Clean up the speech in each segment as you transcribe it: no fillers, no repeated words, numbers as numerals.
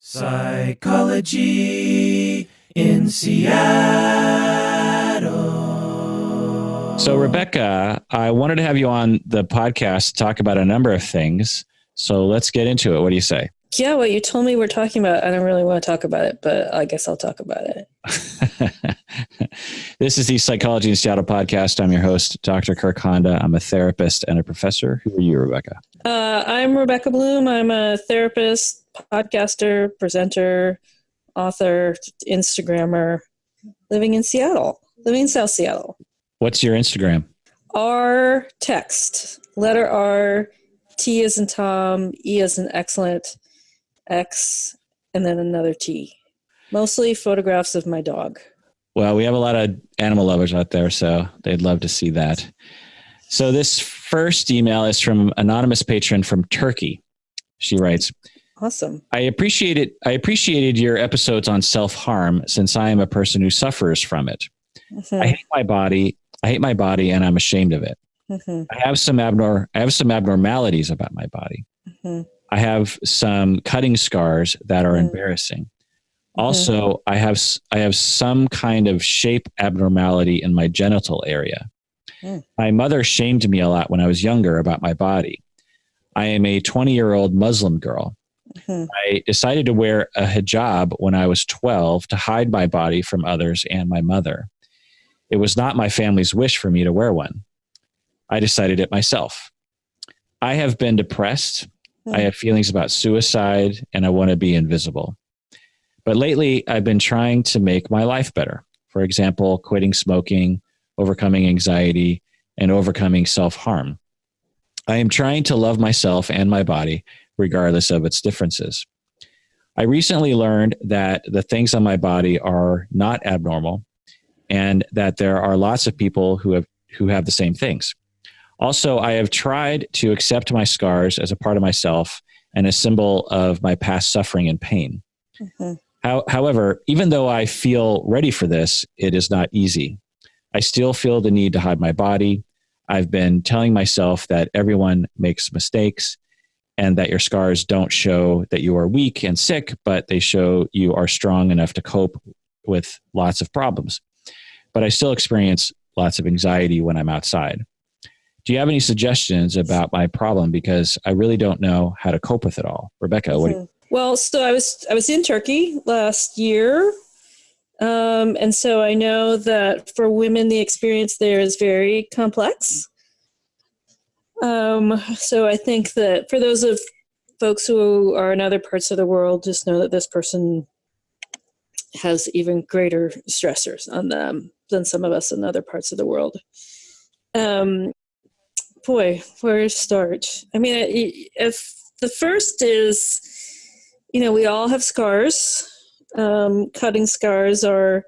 Psychology in Seattle. So, Rebecca, I wanted to have you on the podcast to talk about a number of things. So let's get into it. What do you say? Yeah, what you told me we're talking about, I don't really want to talk about it, but I guess I'll talk about it. This is the Psychology in Seattle podcast. I'm your host, Dr. Kirk Honda. I'm a therapist and a professor. Who are you, Rebecca? I'm Rebecca Bloom. I'm a therapist, podcaster, presenter, author, Instagrammer, living in Seattle, living in South Seattle. What's your Instagram? R text, letter R, T as in Tom, E as in excellent, X, and then another T. Mostly photographs of my dog. Well, we have a lot of animal lovers out there, so they'd love to see that. So this first email is from anonymous patron from Turkey. She writes, Awesome. I appreciated your episodes on self-harm since I am a person who suffers from it. Mm-hmm. I hate my body and I'm ashamed of it. Mm-hmm. I have some abnormalities about my body. Mm-hmm. I have some cutting scars that are embarrassing. Also, I have some kind of shape abnormality in my genital area. My mother shamed me a lot when I was younger about my body. I am a 20-year-old Muslim girl. I decided to wear a hijab when I was 12 to hide my body from others and my mother. It was not my family's wish for me to wear one. I decided it myself. I have been depressed. I have feelings about suicide, and I want to be invisible. But lately, I've been trying to make my life better. For example, quitting smoking, overcoming anxiety, and overcoming self-harm. I am trying to love myself and my body, regardless of its differences. I recently learned that the things on my body are not abnormal, and that there are lots of people who have the same things. Also, I have tried to accept my scars as a part of myself and a symbol of my past suffering and pain. However, even though I feel ready for this, it is not easy. I still feel the need to hide my body. I've been telling myself that everyone makes mistakes and that your scars don't show that you are weak and sick, but they show you are strong enough to cope with lots of problems. But I still experience lots of anxiety when I'm outside. Do you have any suggestions about my problem? Because I really don't know how to cope with it all. Rebecca, what do you... Well, so I was in Turkey last year. And so I know that for women, the experience there is very complex. So I think that for those of folks who are in other parts of the world, just know that this person has even greater stressors on them than some of us in other parts of the world. Boy, where to start? I mean, if the first is, we all have scars. Cutting scars are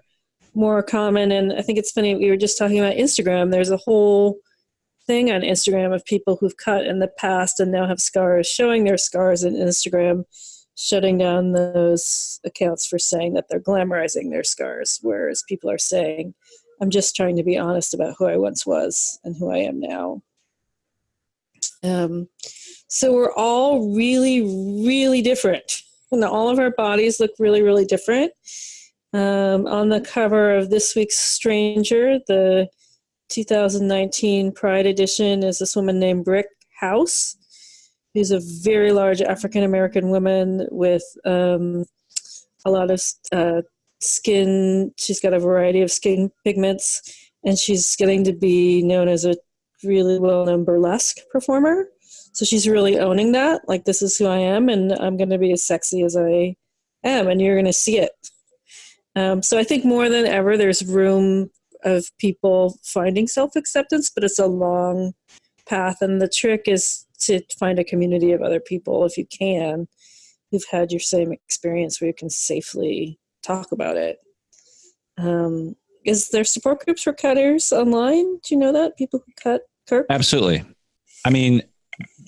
more common. And I think it's funny, we were just talking about Instagram. There's a whole thing on Instagram of people who've cut in the past and now have scars, showing their scars in Instagram, shutting down those accounts for saying that they're glamorizing their scars, whereas people are saying, I'm just trying to be honest about who I once was and who I am now. So we're all really, really different. And all of our bodies look really, really different. On the cover of this week's Stranger, the 2019 Pride edition, is this woman named Brick House, who's a very large African-American woman with a lot of skin. She's got a variety of skin pigments, and she's getting to be known as a really well-known burlesque performer. So she's really owning that, like, this is who I am, and I'm going to be as sexy as I am, and you're going to see it. So I think more than ever, there's room of people finding self-acceptance, but it's a long path, and the trick is to find a community of other people, if you can, who've had your same experience where you can safely talk about it. Is there support groups for cutters online? Do you know that? People who cut, Kirk? Absolutely. I mean,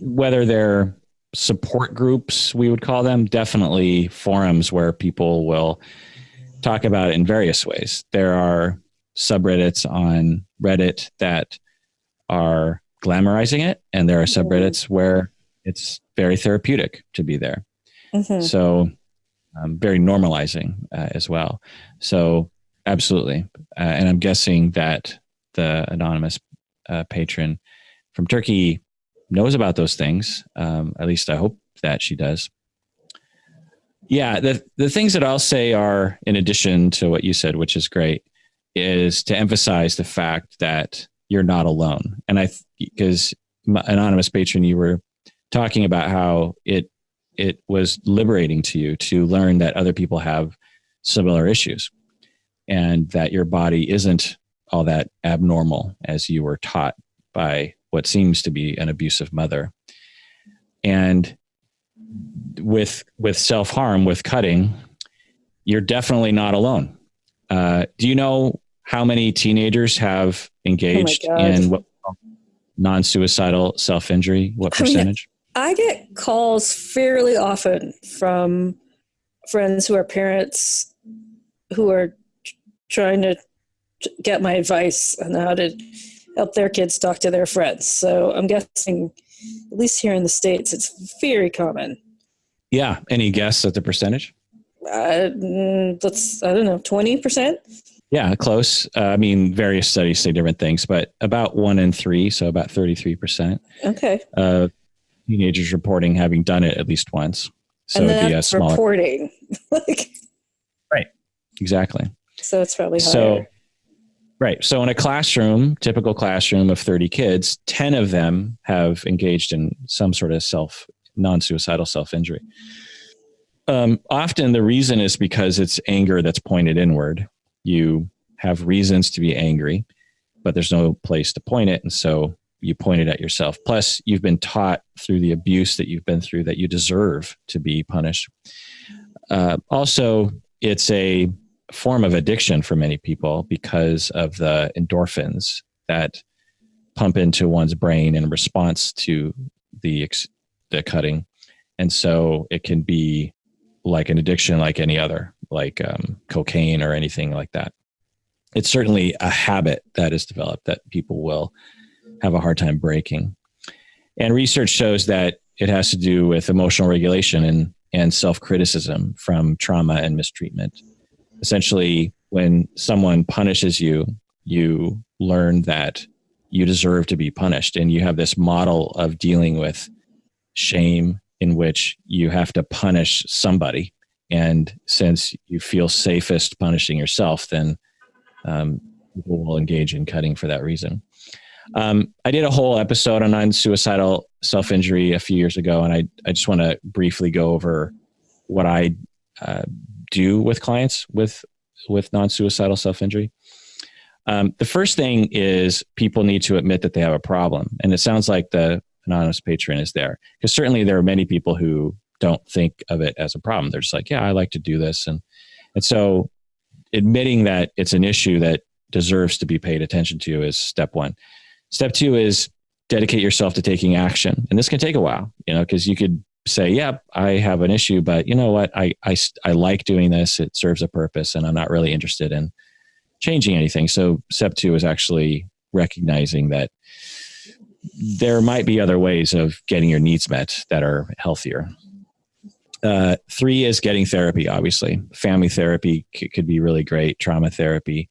whether they're support groups, we would call them, definitely forums where people will talk about it in various ways. There are subreddits on Reddit that are glamorizing it, and there are subreddits where it's very therapeutic to be there. So very normalizing as well. So absolutely. And I'm guessing that the anonymous patron from Turkey knows about those things. At least I hope that she does. Yeah, the things that I'll say are, in addition to what you said, which is great, is to emphasize the fact that you're not alone. And because anonymous patron, you were talking about how it was liberating to you to learn that other people have similar issues and that your body isn't all that abnormal as you were taught by what seems to be an abusive mother. And with self-harm, with cutting, you're definitely not alone. Do you know how many teenagers have engaged in what non-suicidal self-injury? What percentage? I get calls fairly often from friends who are parents who are trying to get my advice on how to help their kids talk to their friends. So I'm guessing, at least here in the States, it's very common. Yeah. Any guess at the percentage? I don't know, 20%? Yeah, close. I mean, various studies say different things, but about 1 in 3, so about 33%. Okay. Teenagers reporting having done it at least once. So and it'd be a smaller reporting. Right. Exactly. So it's probably higher. Right. So in a classroom, typical classroom of 30 kids, 10 of them have engaged in some sort of non-suicidal self-injury. Often the reason is because it's anger that's pointed inward. You have reasons to be angry, but there's no place to point it. And so you point it at yourself. Plus, you've been taught through the abuse that you've been through that you deserve to be punished. Also, it's a form of addiction for many people because of the endorphins that pump into one's brain in response to the cutting. And so it can be like an addiction like any other, like cocaine or anything like that. It's certainly a habit that is developed that people will have a hard time breaking. And research shows that it has to do with emotional regulation and self-criticism from trauma and mistreatment. Essentially, when someone punishes you, you learn that you deserve to be punished. And you have this model of dealing with shame in which you have to punish somebody. And since you feel safest punishing yourself, then people will engage in cutting for that reason. I did a whole episode on non-suicidal self-injury a few years ago, and I just want to briefly go over what I do with clients with non-suicidal self-injury. The first thing is people need to admit that they have a problem. And it sounds like the anonymous patron is there, because certainly there are many people who don't think of it as a problem. They're just like, yeah, I like to do this. And so admitting that it's an issue that deserves to be paid attention to is step one. Step two is dedicate yourself to taking action. And this can take a while, because you could say, yeah, I have an issue, but you know what? I like doing this. It serves a purpose and I'm not really interested in changing anything. So step two is actually recognizing that there might be other ways of getting your needs met that are healthier. 3 is getting therapy, obviously. Family therapy could be really great, trauma therapy,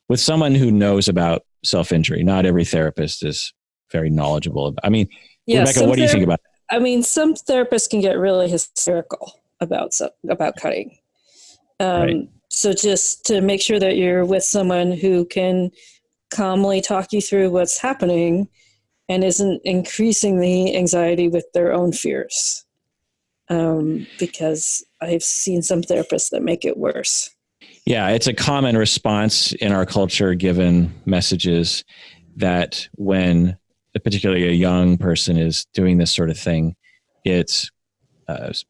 with someone who knows about self-injury. Not every therapist is very knowledgeable. I mean, yeah, Rebecca, what do you think about that? I mean, some therapists can get really hysterical about cutting. Right. So just to make sure that you're with someone who can calmly talk you through what's happening and isn't increasing the anxiety with their own fears. Because I've seen some therapists that make it worse. Yeah, it's a common response in our culture, given messages that when particularly a young person is doing this sort of thing, it's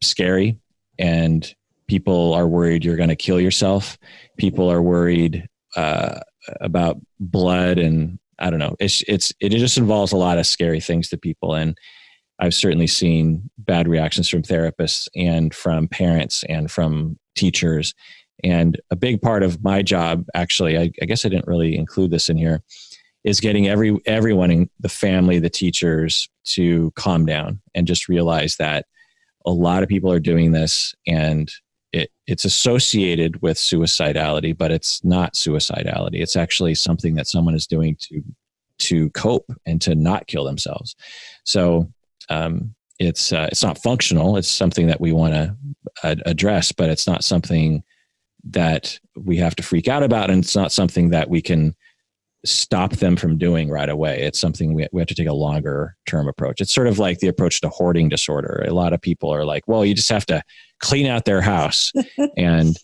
scary, and people are worried you're going to kill yourself. People are worried about blood, and I don't know. It just involves a lot of scary things to people, and I've certainly seen bad reactions from therapists and from parents and from teachers. And a big part of my job, actually, I guess I didn't really include this in here, is getting everyone in the family, the teachers, to calm down and just realize that a lot of people are doing this, and it's associated with suicidality, but it's not suicidality. It's actually something that someone is doing to cope and to not kill themselves. So it's not functional. It's something that we want to address, but it's not something that we have to freak out about, and it's not something that we can stop them from doing right away. It's something we have to take a longer term approach. It's sort of like the approach to hoarding disorder. A lot of people are like, well, you just have to clean out their house. And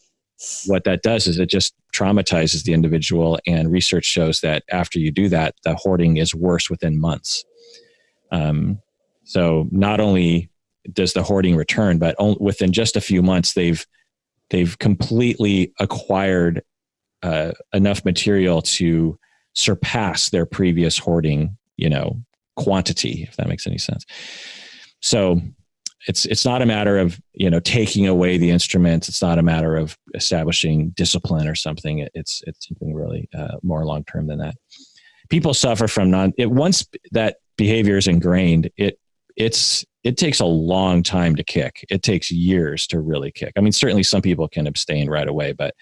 what that does is it just traumatizes the individual. And research shows that after you do that, the hoarding is worse within months. So not only does the hoarding return, but within just a few months, they've completely acquired enough material to surpass their previous hoarding, quantity, if that makes any sense. So it's not a matter of, taking away the instruments. It's not a matter of establishing discipline or something. It's something really more long-term than that. People suffer from once that behavior is ingrained, it takes a long time to kick. It takes years to really kick. I mean, certainly some people can abstain right away, but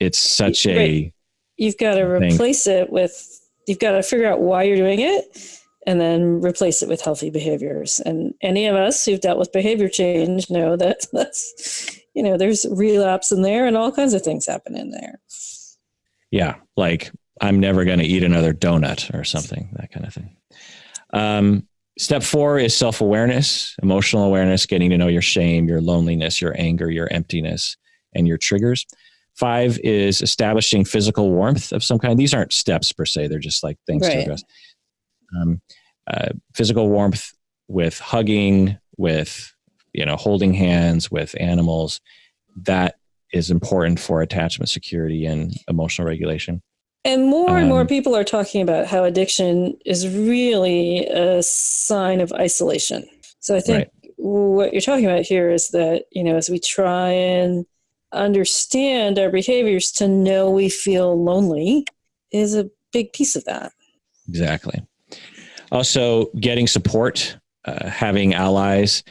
it's such a... You've got to replace it with, you've got to figure out why you're doing it and then replace it with healthy behaviors. And any of us who've dealt with behavior change know that that's, there's relapse in there and all kinds of things happen in there. Yeah. Like I'm never going to eat another donut or something, that kind of thing. Step 4 is self-awareness, emotional awareness, getting to know your shame, your loneliness, your anger, your emptiness, and your triggers. 5 is establishing physical warmth of some kind. These aren't steps per se. They're just like things to address. Physical warmth with hugging, with, holding hands, with animals. That is important for attachment security and emotional regulation. And more people are talking about how addiction is really a sign of isolation. So I think what you're talking about here is that, as we try and understand our behaviors, to know we feel lonely is a big piece of that. Exactly. Also, getting support, having allies.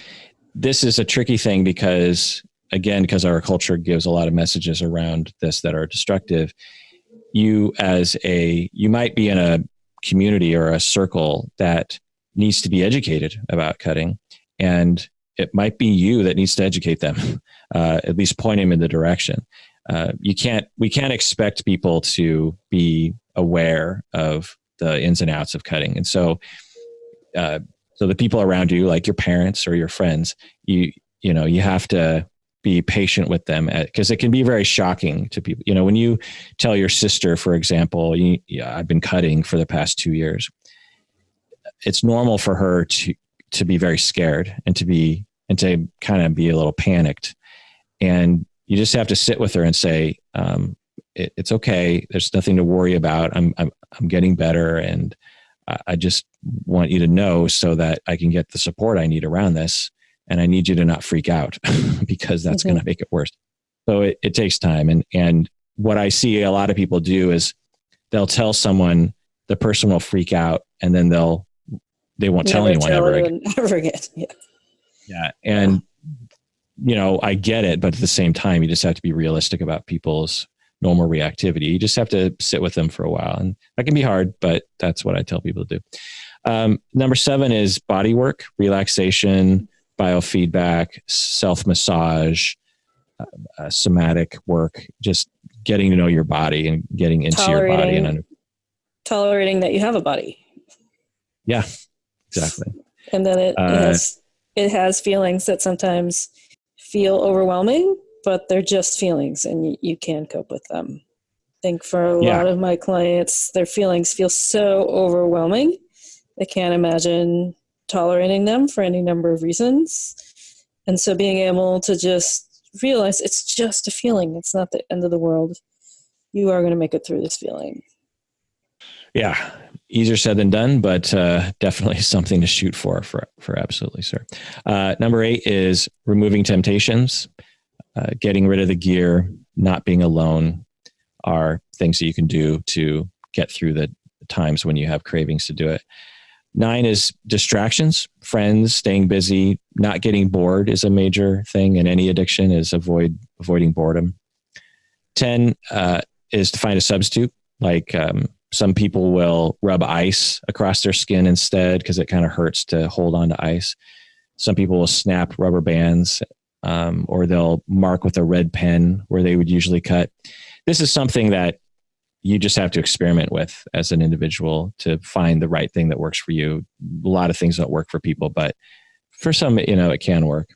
This is a tricky thing because our culture gives a lot of messages around this that are destructive. You might be in a community or a circle that needs to be educated about cutting, and it might be you that needs to educate them, at least point them in the direction. We can't expect people to be aware of the ins and outs of cutting. And so the people around you, like your parents or your friends, you have to be patient with them because it can be very shocking to people. When you tell your sister, for example, I've been cutting for the past 2 years, it's normal for her to be very scared and to kind of be a little panicked. And you just have to sit with her and say, it's okay. There's nothing to worry about. I'm getting better. And I just want you to know so that I can get the support I need around this. And I need you to not freak out because that's going to make it worse. So it takes time. And what I see a lot of people do is they'll tell someone, the person will freak out, and then they won't tell anyone ever again. Yeah. And, I get it, but at the same time, you just have to be realistic about people's normal reactivity. You just have to sit with them for a while. And that can be hard, but that's what I tell people to do. Number 7 is body work, relaxation, biofeedback, self-massage, somatic work, just getting to know your body and getting into your body. And tolerating that you have a body. Yeah, exactly. And then it has feelings that sometimes feel overwhelming, but they're just feelings and you can cope with them. I think for a lot of my clients, their feelings feel so overwhelming. They can't imagine tolerating them for any number of reasons. And so being able to just realize it's just a feeling. It's not the end of the world. You are going to make it through this feeling. Yeah. Easier said than done, but definitely something to shoot for absolutely, sir. Number 8 is removing temptations, getting rid of the gear, not being alone are things that you can do to get through the times when you have cravings to do it. 9 is distractions, friends, staying busy, not getting bored is a major thing in any addiction, is avoiding boredom. 10 is to find a substitute. Like some people will rub ice across their skin instead because it kind of hurts to hold on to ice. Some people will snap rubber bands, or they'll mark with a red pen where they would usually cut. This is something that you just have to experiment with as an individual to find the right thing that works for you. A lot of things don't work for people, but for some, it can work.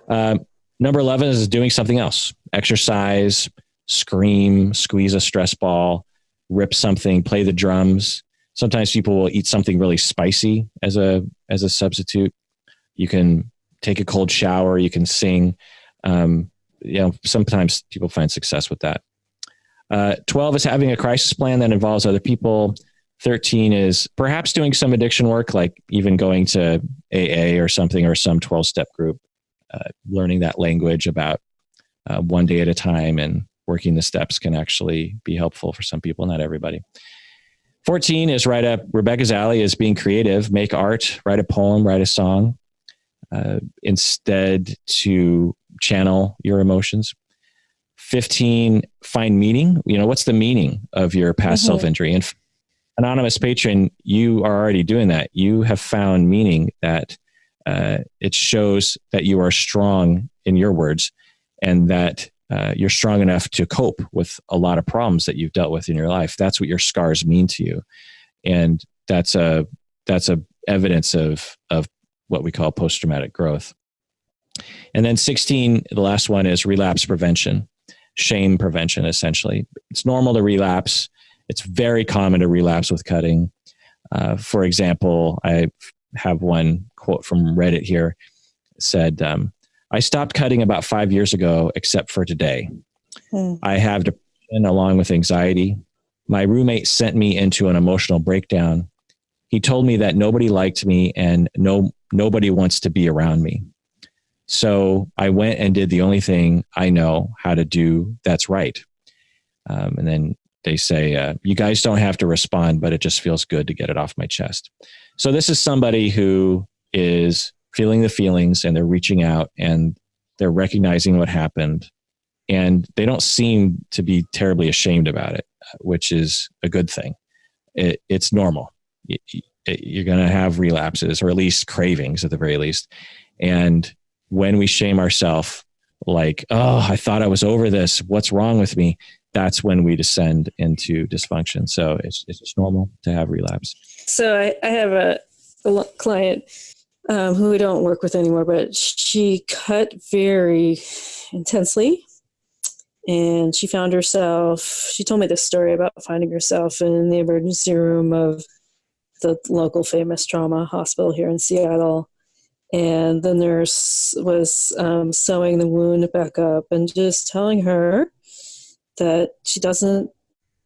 Number 11 is doing something else. Exercise, scream, squeeze a stress ball, rip something, play the drums. Sometimes people will eat something really spicy as a substitute. You can take a cold shower. You can sing. Sometimes people find success with that. 12 is having a crisis plan that involves other people. 13 is perhaps doing some addiction work, like even going to AA or something, or some 12-step group, learning that language about one day at a time and working the steps can actually be helpful for some people, not everybody. 14 is right up Rebecca's alley, is being creative, make art, write a poem, write a song, instead to channel your emotions. 15, find meaning. What's the meaning of your past self-injury? And anonymous patron, you are already doing that. You have found meaning that it shows that you are strong, in your words, and that you're strong enough to cope with a lot of problems that you've dealt with in your life. That's what your scars mean to you. And that's a evidence of what we call post-traumatic growth. And then 16, the last one, is relapse prevention, shame prevention, essentially. It's normal to relapse. It's very common to relapse with cutting. For example, I have one quote from Reddit here. It said, I stopped cutting about 5 years ago, except for today. I have depression along with anxiety. My roommate sent me into an emotional breakdown. He told me that nobody liked me and nobody wants to be around me. So I went and did the only thing I know how to do that's right. And then they say, you guys don't have to respond, but it just feels good to get it off my chest. So this is somebody who is feeling the feelings, and they're reaching out and they're recognizing what happened. And they don't seem to be terribly ashamed about it, which is a good thing. It's normal. You're going to have relapses, or at least cravings at the very least. And when we shame ourselves, like, oh, I thought I was over this, what's wrong with me? That's when we descend into dysfunction. So it's just normal to have relapse. So I have a client who we don't work with anymore, but she cut very intensely. And she found herself, she told me this story about finding herself in the emergency room of the local famous trauma hospital here in Seattle. And the nurse was sewing the wound back up and just telling her that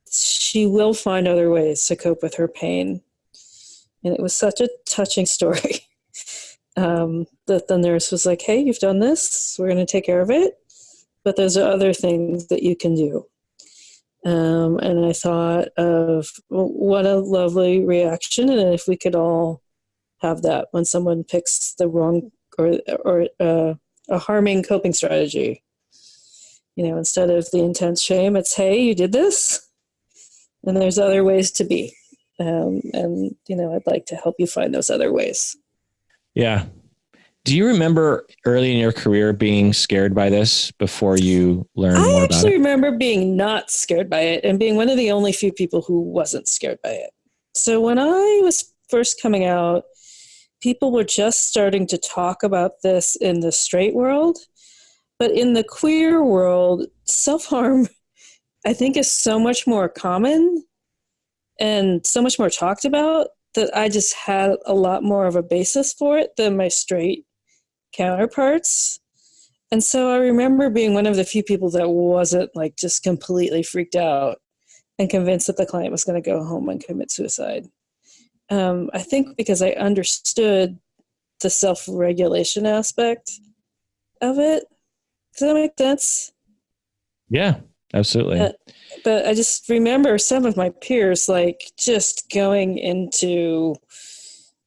she will find other ways to cope with her pain. And it was such a touching story that the nurse was like, hey, you've done this, we're going to take care of it, but there's other things that you can do. And I thought of what a lovely reaction, and if we could all have that when someone picks the wrong or a harming coping strategy. Instead of the intense shame, it's, hey, you did this, and there's other ways to be. And I'd like to help you find those other ways. Yeah. Do you remember early in your career being scared by this before you learned more about it? I actually remember being not scared by it and being one of the only few people who wasn't scared by it. So when I was first coming out, people were just starting to talk about this in the straight world. But in the queer world, self-harm, I think, is so much more common and so much more talked about that I just had a lot more of a basis for it than my straight counterparts. And so I remember being one of the few people that wasn't like just completely freaked out and convinced that the client was going to go home and commit suicide. I think because I understood the self-regulation aspect of it. Does that make sense? Yeah, absolutely. But I just remember some of my peers like just going into,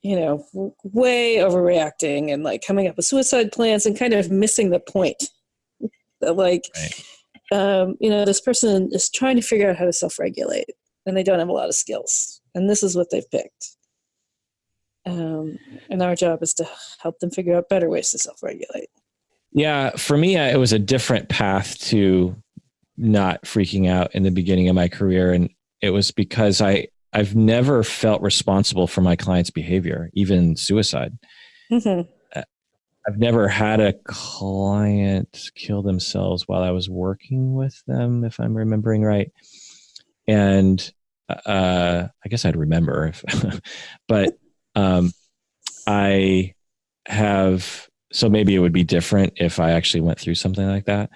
way overreacting and like coming up with suicide plans and kind of missing the point. That like, Right. this person is trying to figure out how to self-regulate and they don't have a lot of skills. And this is what they've picked. And our job is to help them figure out better ways to self-regulate. Yeah. For me, it was a different path to not freaking out in the beginning of my career. And it was because I've never felt responsible for my client's behavior, even suicide. Mm-hmm. I've never had a client kill themselves while I was working with them, if I'm remembering right. And I guess I'd remember, but I have, so maybe it would be different if I actually went through something like that.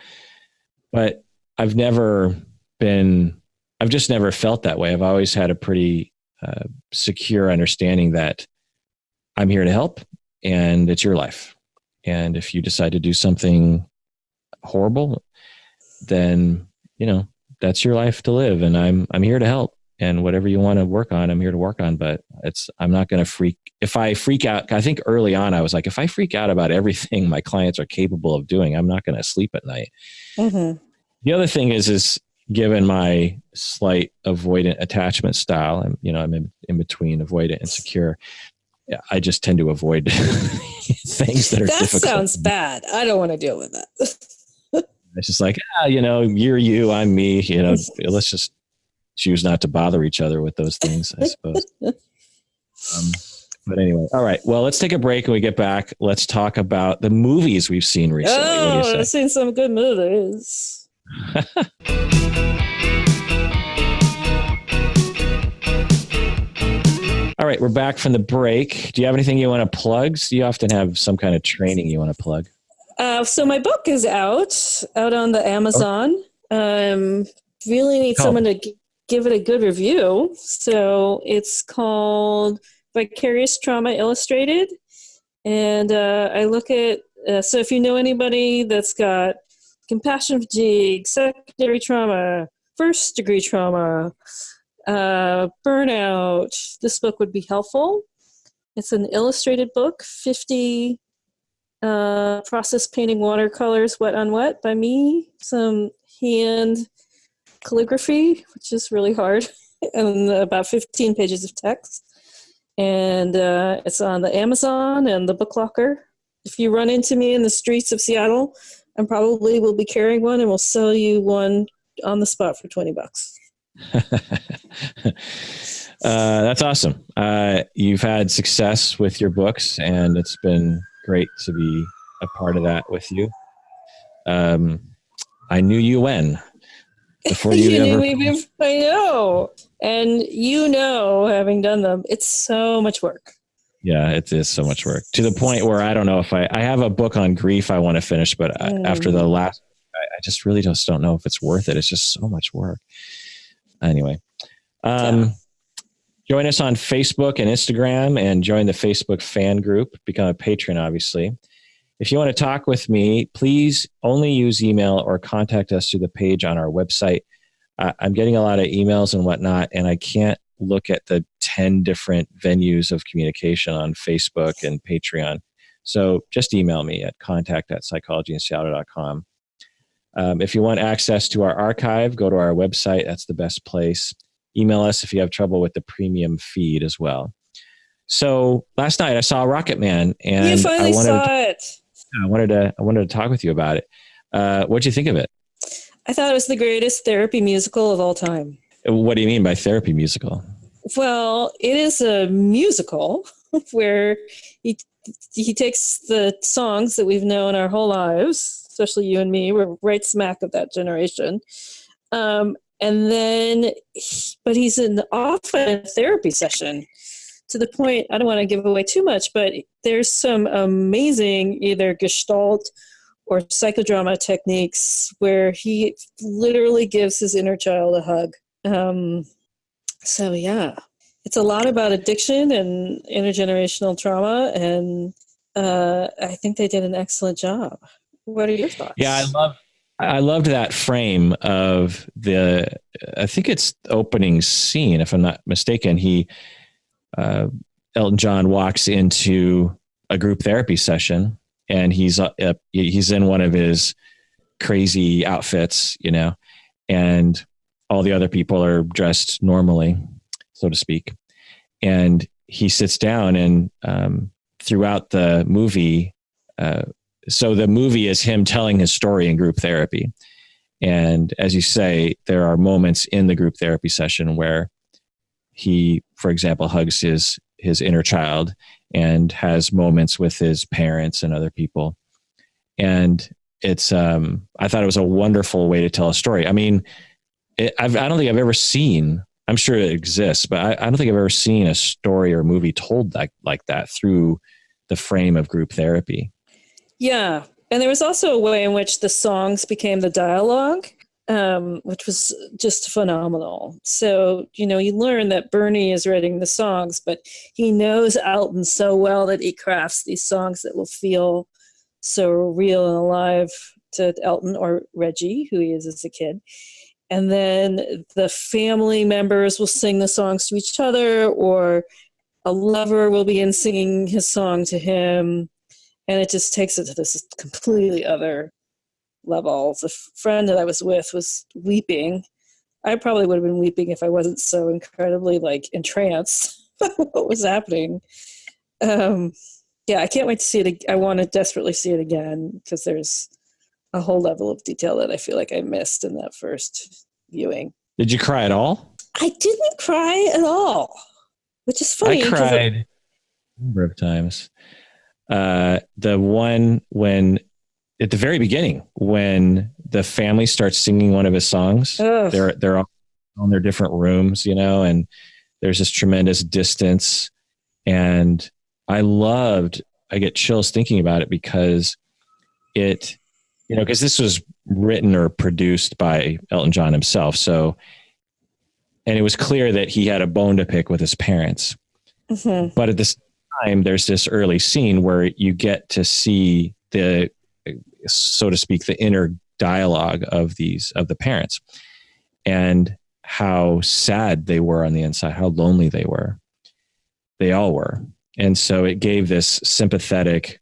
But I've just never felt that way. I've always had a pretty secure understanding that I'm here to help and it's your life. And if you decide to do something horrible, then, that's your life to live. And I'm here to help. And whatever you want to work on, I'm here to work on. But I'm not going to if I freak out, I think early on I was like, if I freak out about everything my clients are capable of doing, I'm not going to sleep at night. Mm-hmm. The other thing is given my slight avoidant attachment style, I'm in between avoidant and secure. I just tend to avoid things that are difficult. That sounds bad. I don't want to deal with that. It's just like, you're you, I'm me, let's just choose not to bother each other with those things, I suppose. But anyway, all right. Well, let's take a break and we get back. Let's talk about the movies we've seen recently. Oh, I've seen some good movies. All right, we're back from the break. Do you have anything you want to plug? You often have some kind of training you want to plug. So my book is out on the Amazon. Really need someone to give it a good review. So it's called Vicarious Trauma Illustrated. And I look at, so if you know anybody that's got compassion fatigue, secondary trauma, first degree trauma, burnout, this book would be helpful. It's an illustrated book, 50 process painting watercolors, wet on wet by me, some hand calligraphy, which is really hard, and about 15 pages of text. And it's on the Amazon and the Book Locker. If you run into me in the streets of Seattle, I probably will be carrying one and will sell you one on the spot for $20. That's awesome. You've had success with your books, and it's been great to be a part of that with you. I knew you when before you ever. I know, and having done them, it's so much work. Yeah, it is so much work to the point where I don't know if I have a book on grief I want to finish, but after the last, I just really just don't know if it's worth it. It's just so much work. Anyway, join us on Facebook and Instagram and join the Facebook fan group. Become a patron, obviously. If you want to talk with me, please only use email or contact us through the page on our website. I'm getting a lot of emails and whatnot, and I can't look at the 10 different venues of communication on Facebook and Patreon. So just email me at contact@psychologyinseattle.com. If you want access to our archive, go to our website. That's the best place. Email us if you have trouble with the premium feed as well. So last night I saw Rocketman, and you finally saw it. I wanted to talk with you about it. What'd you think of it? I thought it was the greatest therapy musical of all time. What do you mean by therapy musical? Well, it is a musical where he takes the songs that we've known our whole lives, especially you and me, we're right smack of that generation. And then, but he's often in a therapy session to the point, I don't want to give away too much, but there's some amazing either Gestalt or psychodrama techniques where he literally gives his inner child a hug. So yeah, it's a lot about addiction and intergenerational trauma, and I think they did an excellent job. What are your thoughts? Yeah, I loved that frame of I think it's the opening scene, if I'm not mistaken. He Elton John walks into a group therapy session, and he's in one of his crazy outfits, and all the other people are dressed normally, so to speak. And he sits down, and throughout the movie, so the movie is him telling his story in group therapy. And as you say, there are moments in the group therapy session where he, for example, hugs his inner child and has moments with his parents and other people. And it's, I thought it was a wonderful way to tell a story. I mean, I don't think I've ever seen, I'm sure it exists, but I don't think I've ever seen a story or movie told like that through the frame of group therapy. Yeah. And there was also a way in which the songs became the dialogue, which was just phenomenal. So, you learn that Bernie is writing the songs, but he knows Elton so well that he crafts these songs that will feel so real and alive to Elton or Reggie, who he is as a kid. And then the family members will sing the songs to each other, or a lover will begin singing his song to him. And it just takes it to this completely other level. The friend that I was with was weeping. I probably would have been weeping if I wasn't so incredibly entranced by what was happening. Yeah, I can't wait to see it. I want to desperately see it again, because there's a whole level of detail that I feel like I missed in that first viewing. Did you cry at all? I didn't cry at all, which is funny. I cried a number of times. The one when at the very beginning, when the family starts singing one of his songs, they're all in their different rooms, and there's this tremendous distance. And I get chills thinking about it, because because this was written or produced by Elton John himself. So, and it was clear that he had a bone to pick with his parents. Mm-hmm. But at the same time, there's this early scene where you get to see the, so to speak, the inner dialogue of the parents, and how sad they were on the inside, how lonely they were. They all were. And so it gave this sympathetic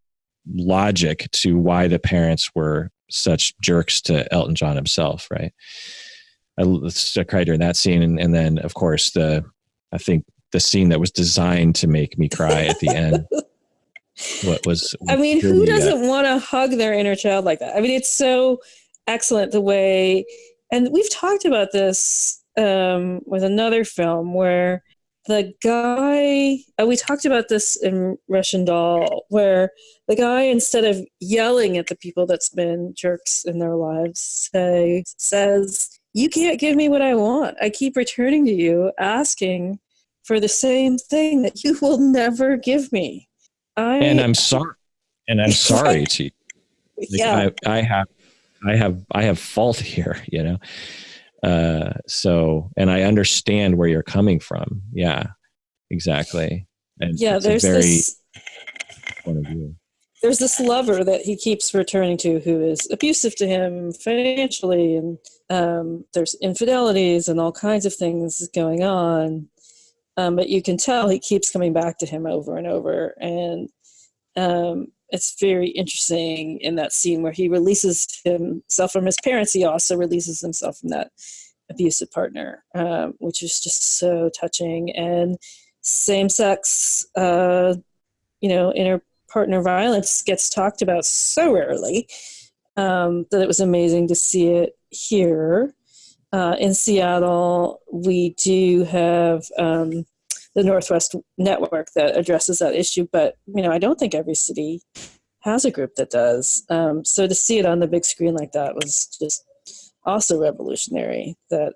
logic to why the parents were such jerks to Elton John himself, right? I cried during that scene. And then, of course, I think the scene that was designed to make me cry at the end. Who doesn't want to hug their inner child like that? I mean, it's so excellent the way, and we've talked about this with another film where the guy, we talked about this in Russian Doll, where the guy, instead of yelling at the people that's been jerks in their lives, says, "You can't give me what I want. I keep returning to you, asking for the same thing that you will never give me. I'm sorry. And I'm sorry to you. Yeah. I have fault here, So, and I understand where you're coming from. Yeah, exactly. And yeah, there's this point of view. There's this lover that he keeps returning to who is abusive to him financially, and there's infidelities and all kinds of things going on. But you can tell he keeps coming back to him over and over. And it's very interesting in that scene where he releases himself from his parents. He also releases himself from that abusive partner, which is just so touching. And same-sex, inner partner violence gets talked about so rarely that it was amazing to see it here. In Seattle, we do have the Northwest Network that addresses that issue, but I don't think every city has a group that does. So to see it on the big screen like that was just also revolutionary. That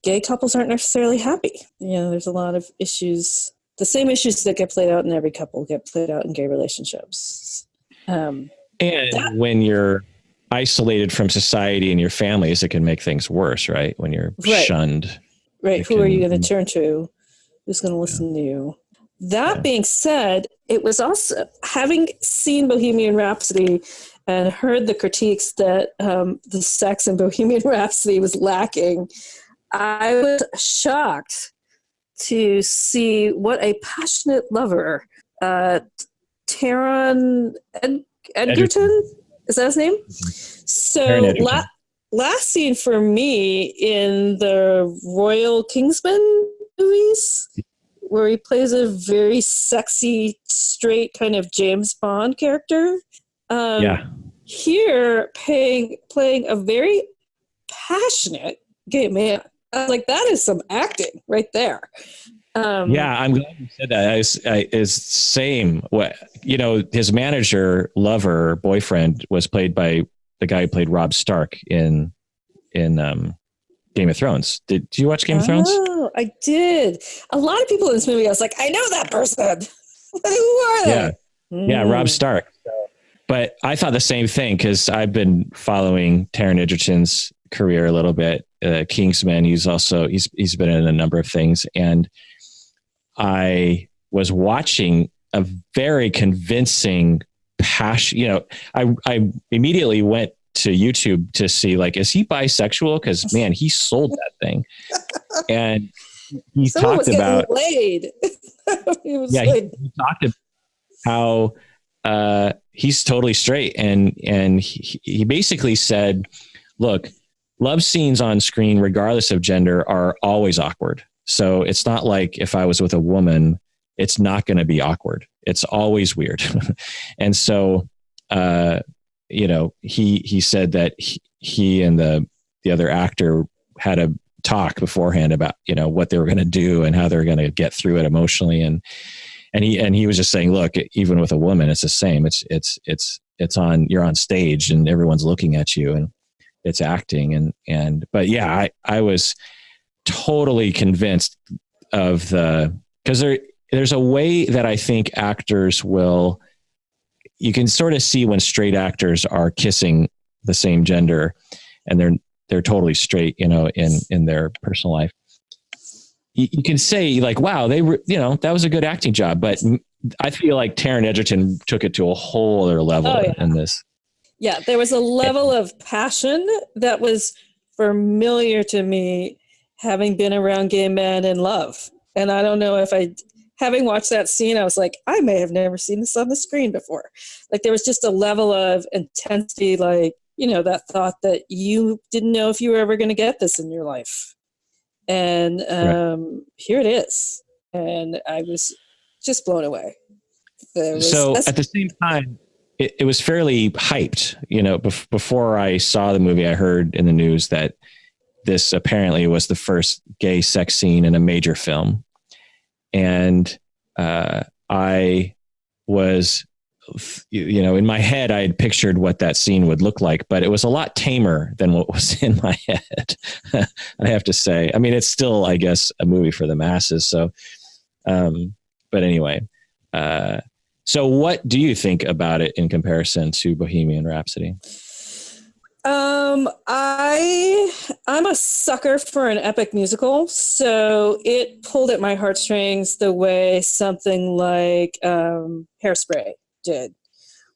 gay couples aren't necessarily happy. There's a lot of issues. The same issues that get played out in every couple get played out in gay relationships. When you're isolated from society and your families, it can make things worse, right? When you're shunned. Right. Who are you going to turn to? Who's going to listen to you? That being said, it was also, having seen Bohemian Rhapsody and heard the critiques that the sex in Bohemian Rhapsody was lacking, I was shocked to see what a passionate lover, Taron Edgerton, is that his name? So last scene for me in the Royal Kingsman movies, where he plays a very sexy, straight kind of James Bond character. Here, playing a very passionate gay man. I was like, that is some acting right there. I'm glad you said that. Is same. What his manager, lover, boyfriend was played by the guy who played Robb Stark in Game of Thrones. Did you watch Game of Thrones? Oh, I did. A lot of people in this movie, I was like, I know that person. Who are they? Yeah, Robb Stark. But I thought the same thing because I've been following Taron Egerton's career a little bit. Kingsman. He's been in a number of things, and I was watching a very convincing passion. I immediately went to YouTube to see, like, is he bisexual? Because man, he sold that thing, and he talked about laid. he talked about how he's totally straight, and he basically said, look, love scenes on screen, regardless of gender, are always awkward. So it's not like if I was with a woman, it's not going to be awkward. It's always weird. And so, he said that he and the other actor had a talk beforehand about, what they were going to do and how they were going to get through it emotionally. And he was just saying, look, even with a woman, it's the same. It's on, you're on stage and everyone's looking at you and it's acting. But yeah, I was totally convinced of because there's a way that I think actors you can sort of see when straight actors are kissing the same gender and they're totally straight, in their personal life. You can say, like, wow, that was a good acting job. But I feel like Taron Egerton took it to a whole other level in this. Yeah, there was a level of passion that was familiar to me, having been around gay men in love. And I don't know if having watched that scene, I was like, I may have never seen this on the screen before. Like, there was just a level of intensity, like, that thought that you didn't know if you were ever going to get this in your life. And here it is. And I was just blown away. At the same time, it was fairly hyped. Before I saw the movie, I heard in the news that this apparently was the first gay sex scene in a major film. And I was, in my head, I had pictured what that scene would look like, but it was a lot tamer than what was in my head. I have to say. I mean, it's still, I guess, a movie for the masses. So, but anyway, so what do you think about it in comparison to Bohemian Rhapsody? I'm a sucker for an epic musical, so it pulled at my heartstrings the way something like Hairspray did,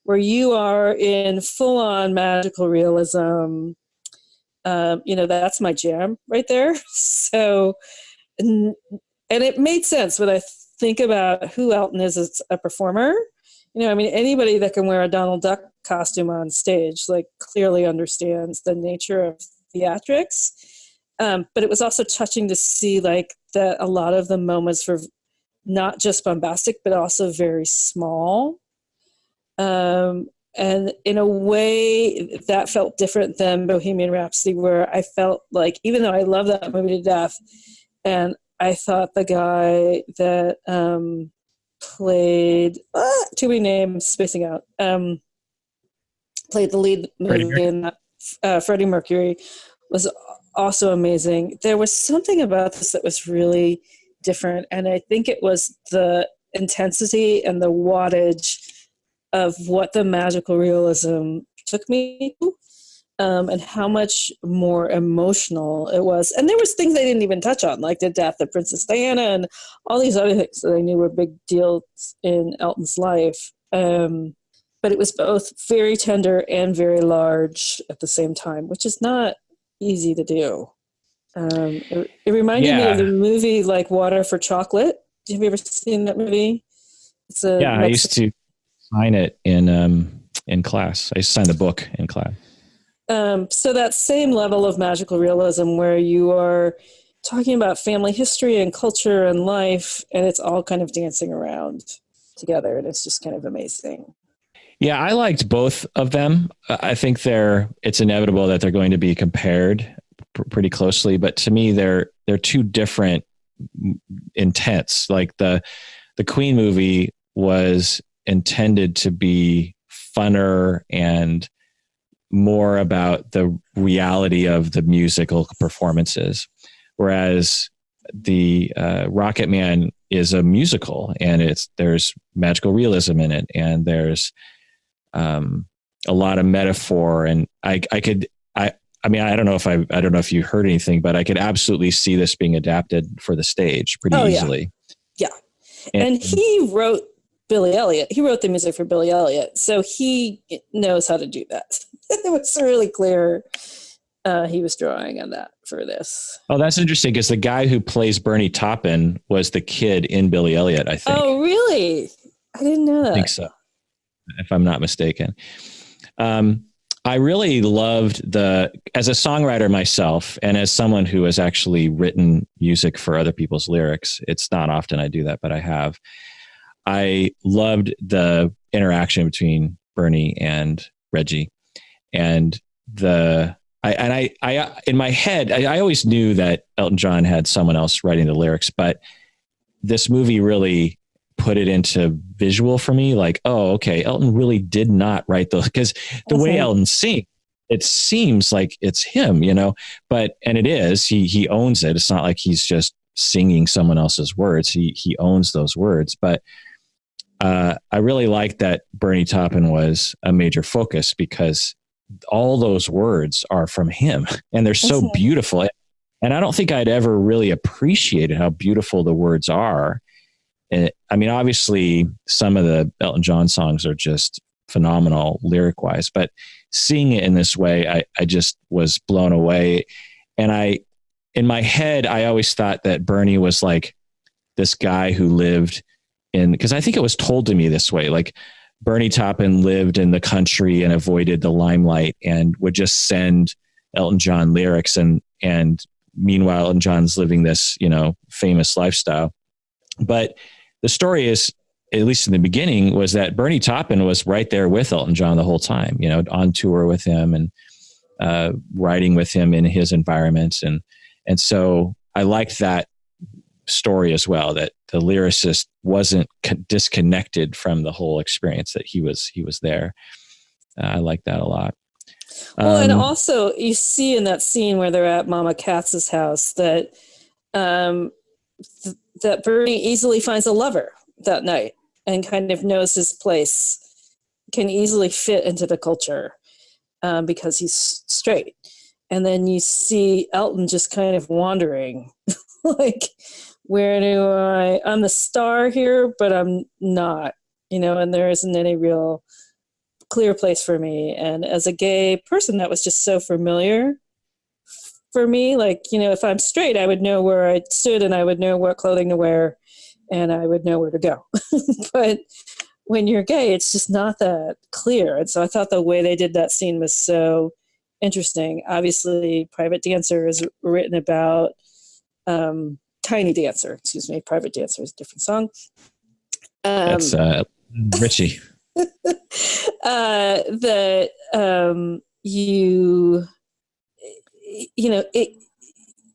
where you are in full-on magical realism. That's my jam right there. So, and it made sense when I think about who Elton is as a performer. Anybody that can wear a Donald Duck costume on stage, like, clearly understands the nature of theatrics. But it was also touching to see, like, that a lot of the moments were not just bombastic, but also very small. And in a way that felt different than Bohemian Rhapsody, where I felt like, even though I love that movie to death, and I thought the guy that played, too many names spacing out, played the lead movie in Freddie Mercury, was also amazing. There was something about this that was really different, and I think it was the intensity and the wattage of what the magical realism took me to, and how much more emotional it was. And there was things I didn't even touch on, like the death of Princess Diana and all these other things that I knew were big deals in Elton's life. But it was both very tender and very large at the same time, which is not easy to do. It reminded me of the Yeah. movie like Water for Chocolate. Have you ever seen that movie? It's a Yeah. I used to sign it in class. I used to sign the book in class. So that same level of magical realism where you are talking about family history and culture and life, and it's all kind of dancing around together, and it's just kind of amazing. Yeah, I liked both of them. I think it's inevitable that they're going to be compared pretty closely, but to me, they're two different intents. Like the Queen movie was intended to be funner and more about the reality of the musical performances, whereas the Rocketman is a musical, and there's magical realism in it, and there's a lot of metaphor, and I mean, I don't know if you heard anything, but I could absolutely see this being adapted for the stage pretty easily. Yeah. And he wrote Billy Elliot. He wrote the music for Billy Elliot, so he knows how to do that. It was really clear he was drawing on that for this. Oh, that's interesting, because the guy who plays Bernie Taupin was the kid in Billy Elliot, I think. Oh, really? I didn't know that. I think so, if I'm not mistaken. I really loved as a songwriter myself, and as someone who has actually written music for other people's lyrics, it's not often I do that, but I have. I loved the interaction between Bernie and Reggie, and I in my head, I always knew that Elton John had someone else writing the lyrics, but this movie really put it into visual for me. Like, oh, okay, Elton really did not write those, because the way Elton sings, it seems like it's him, and it is. He owns it. It's not like he's just singing someone else's words. He owns those words. But I really liked that Bernie Taupin was a major focus, because all those words are from him, and they're so beautiful. And I don't think I'd ever really appreciated how beautiful the words are. And I mean, obviously, some of the Elton John songs are just phenomenal lyric wise, but seeing it in this way, I just was blown away. And in my head, I always thought that Bernie was like this guy who lived because I think it was told to me this way, like Bernie Taupin lived in the country and avoided the limelight and would just send Elton John lyrics. And meanwhile, Elton John's living this, famous lifestyle. But the story is, at least in the beginning, was that Bernie Taupin was right there with Elton John the whole time, on tour with him and writing with him in his environments. And so I liked that story as well, that the lyricist wasn't disconnected from the whole experience, that he was there. I like that a lot. Well, and also you see in that scene where they're at Mama Katz's house that that Bernie easily finds a lover that night and kind of knows his place, can easily fit into the culture because he's straight. And then you see Elton just kind of wandering, like, where I'm the star here, but I'm not, and there isn't any real clear place for me. And as a gay person, that was just so familiar for me. Like, if I'm straight, I would know where I stood and I would know what clothing to wear and I would know where to go. But when you're gay, it's just not that clear. And so I thought the way they did that scene was so interesting. Obviously, Private Dancer is written about Tiny Dancer, excuse me. Private Dancer is a different song. That's Richie.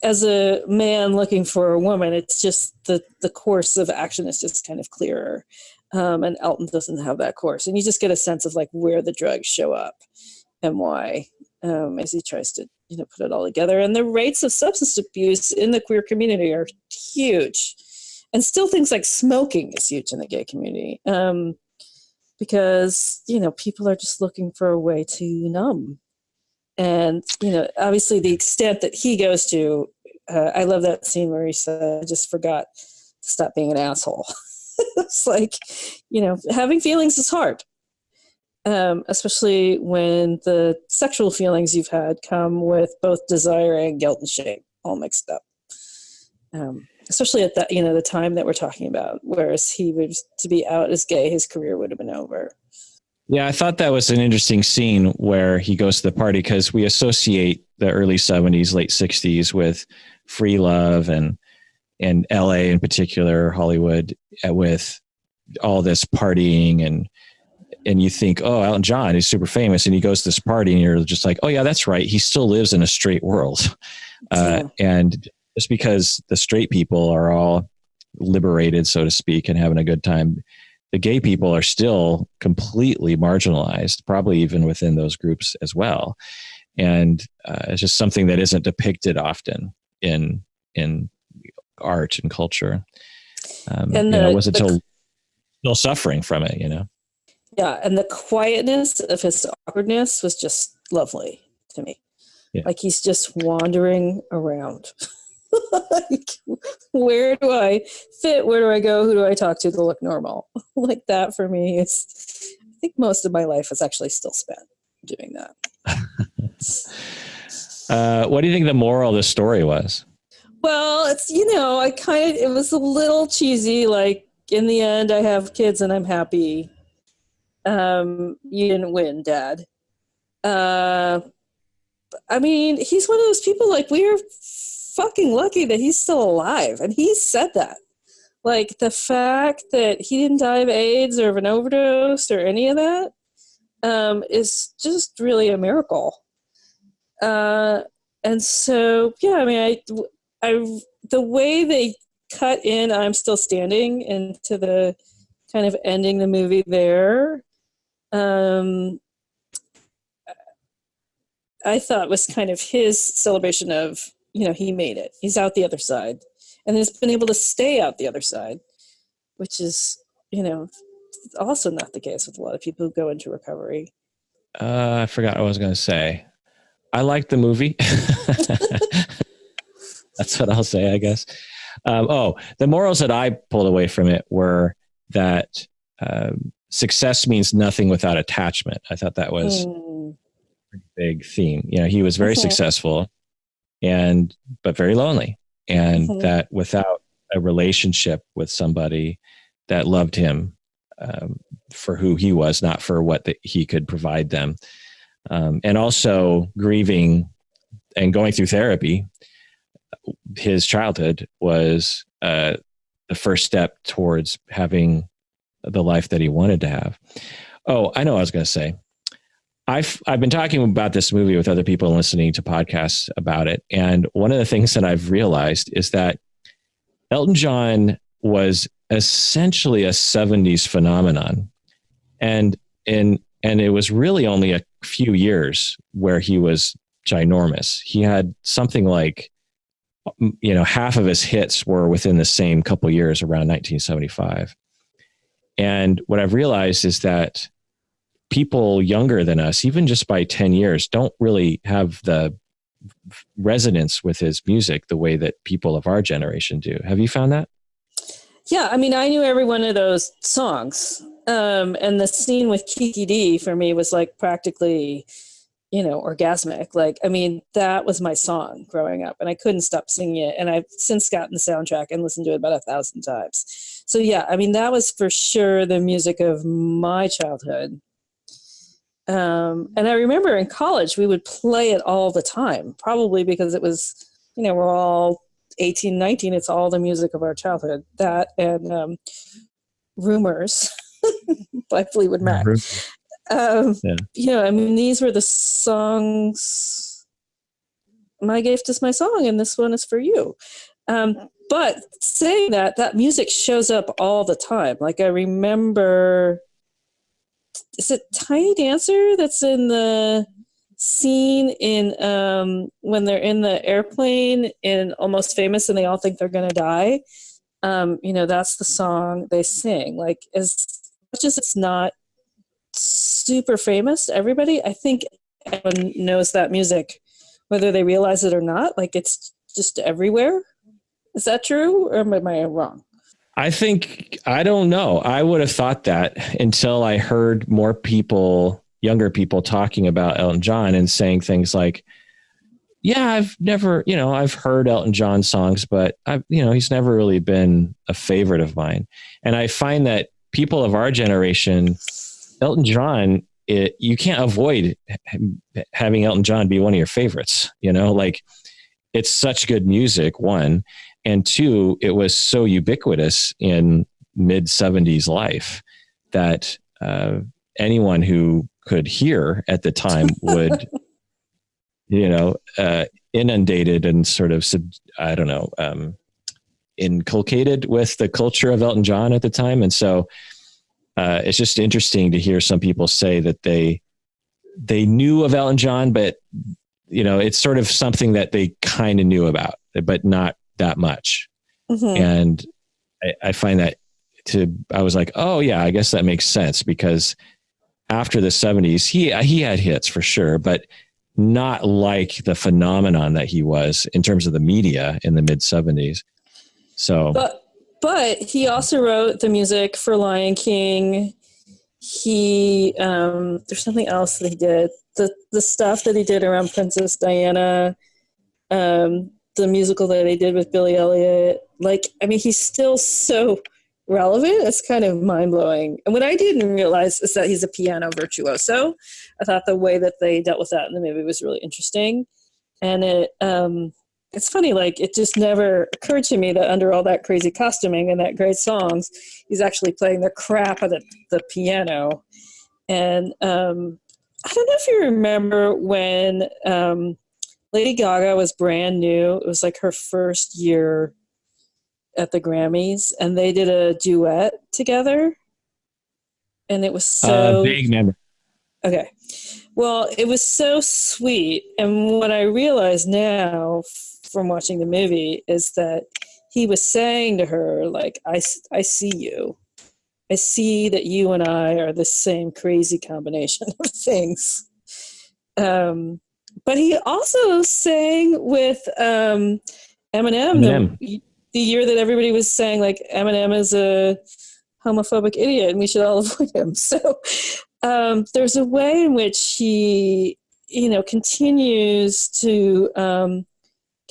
As a man looking for a woman, it's just the course of action is just kind of clearer. And Elton doesn't have that course. And you just get a sense of like where the drugs show up and why, as he tries to, put it all together. And the rates of substance abuse in the queer community are huge. And still things like smoking is huge in the gay community. Because, people are just looking for a way to numb. And, obviously the extent that he goes to, I love that scene where he said, I just forgot to stop being an asshole. It's like, having feelings is hard. Especially when the sexual feelings you've had come with both desire and guilt and shame. all mixed up. Especially at that, the time that we're talking about, whereas he was to be out as gay, his career would have been over. Yeah, I thought that was an interesting scene where he goes to the party, because we associate the early 70s, late 60s with free love and LA in particular, Hollywood, with all this partying, and you think, oh, Elton John is super famous, and he goes to this party, and you're just like, oh yeah, that's right. He still lives in a straight world. And just because the straight people are all liberated, so to speak, and having a good time, the gay people are still completely marginalized, probably even within those groups as well. And it's just something that isn't depicted often in art and culture. Was it still suffering from it, Yeah, and the quietness of his awkwardness was just lovely to me. Yeah. Like he's just wandering around. Like, where do I fit? Where do I go? Who do I talk to look normal? Like that for me is, I think most of my life is actually still spent doing that. What do you think the moral of the story was? Well, it's, it was a little cheesy. Like in the end, I have kids and I'm happy. You didn't win, Dad. I mean, he's one of those people, like, we're fucking lucky that he's still alive. And he said that. Like, the fact that he didn't die of AIDS or of an overdose or any of that is just really a miracle. And so, yeah, I mean, I the way they cut in I'm Still Standing into the kind of ending the movie there, I thought was kind of his celebration of, he made it. He's out the other side. And he's been able to stay out the other side, which is, also not the case with a lot of people who go into recovery. I forgot what I was going to say. I liked the movie. That's what I'll say, I guess. The morals that I pulled away from it were that success means nothing without attachment. I thought that was a pretty big theme. He was very successful but very lonely. And that without a relationship with somebody that loved him for who he was, not for what he could provide them. And also grieving and going through therapy, his childhood was the first step towards having the life that he wanted to have. Oh, I know what I was going to say. I've been talking about this movie with other people and listening to podcasts about it. And one of the things that I've realized is that Elton John was essentially a 70s phenomenon. And it was really only a few years where he was ginormous. He had something like, half of his hits were within the same couple years around 1975. And what I've realized is that people younger than us, even just by 10 years, don't really have the resonance with his music the way that people of our generation do. Have you found that? Yeah, I mean, I knew every one of those songs. And the scene with Kiki D for me was like practically, orgasmic. Like, I mean, that was my song growing up and I couldn't stop singing it. And I've since gotten the soundtrack and listened to it about 1,000 times. So yeah, I mean, that was for sure the music of my childhood. And I remember in college, we would play it all the time, probably because it was, we're all 18, 19. It's all the music of our childhood. That and Rumors by Fleetwood Mac. I mean, these were the songs. My gift is my song, and this one is for you. But saying that music shows up all the time. Like I remember, is it Tiny Dancer that's in the scene in when they're in the airplane in Almost Famous and they all think they're going to die? That's the song they sing. Like as much as it's not super famous to everybody, I think everyone knows that music, whether they realize it or not. Like it's just everywhere. Is that true, or am I wrong? I don't know. I would have thought that until I heard more people, younger people, talking about Elton John and saying things like, Yeah, I've never, I've heard Elton John songs, but he's never really been a favorite of mine. And I find that people of our generation, Elton John, you can't avoid having Elton John be one of your favorites. Like it's such good music, one, and two, it was so ubiquitous in mid 70s life that anyone who could hear at the time would, inundated and sort of, inculcated with the culture of Elton John at the time. And so it's just interesting to hear some people say that they knew of Elton John, but it's sort of something that they kind of knew about, but not that much. Mm-hmm. And I find that I was like, oh yeah, I guess that makes sense, because after the 70s, he had hits for sure, but not like the phenomenon that he was in terms of the media in the mid 70s. So, but he also wrote the music for Lion King. He, there's something else that he did. The stuff that he did around Princess Diana, the musical that he did with Billy Elliot. He's still so relevant. It's kind of mind-blowing. And what I didn't realize is that he's a piano virtuoso. I thought the way that they dealt with that in the movie was really interesting. And it's funny, it just never occurred to me that under all that crazy costuming and that great songs, he's actually playing the crap out of the piano. And I don't know if you remember when Lady Gaga was brand new. It was like her first year at the Grammys, and they did a duet together. And it was so... big memory. Okay. Well, it was so sweet. And what I realize now from watching the movie is that he was saying to her, I see you. I see that you and I are the same crazy combination of things. But he also sang with Eminem. The year that everybody was saying, Eminem is a homophobic idiot and we should all avoid him. So there's a way in which he, continues to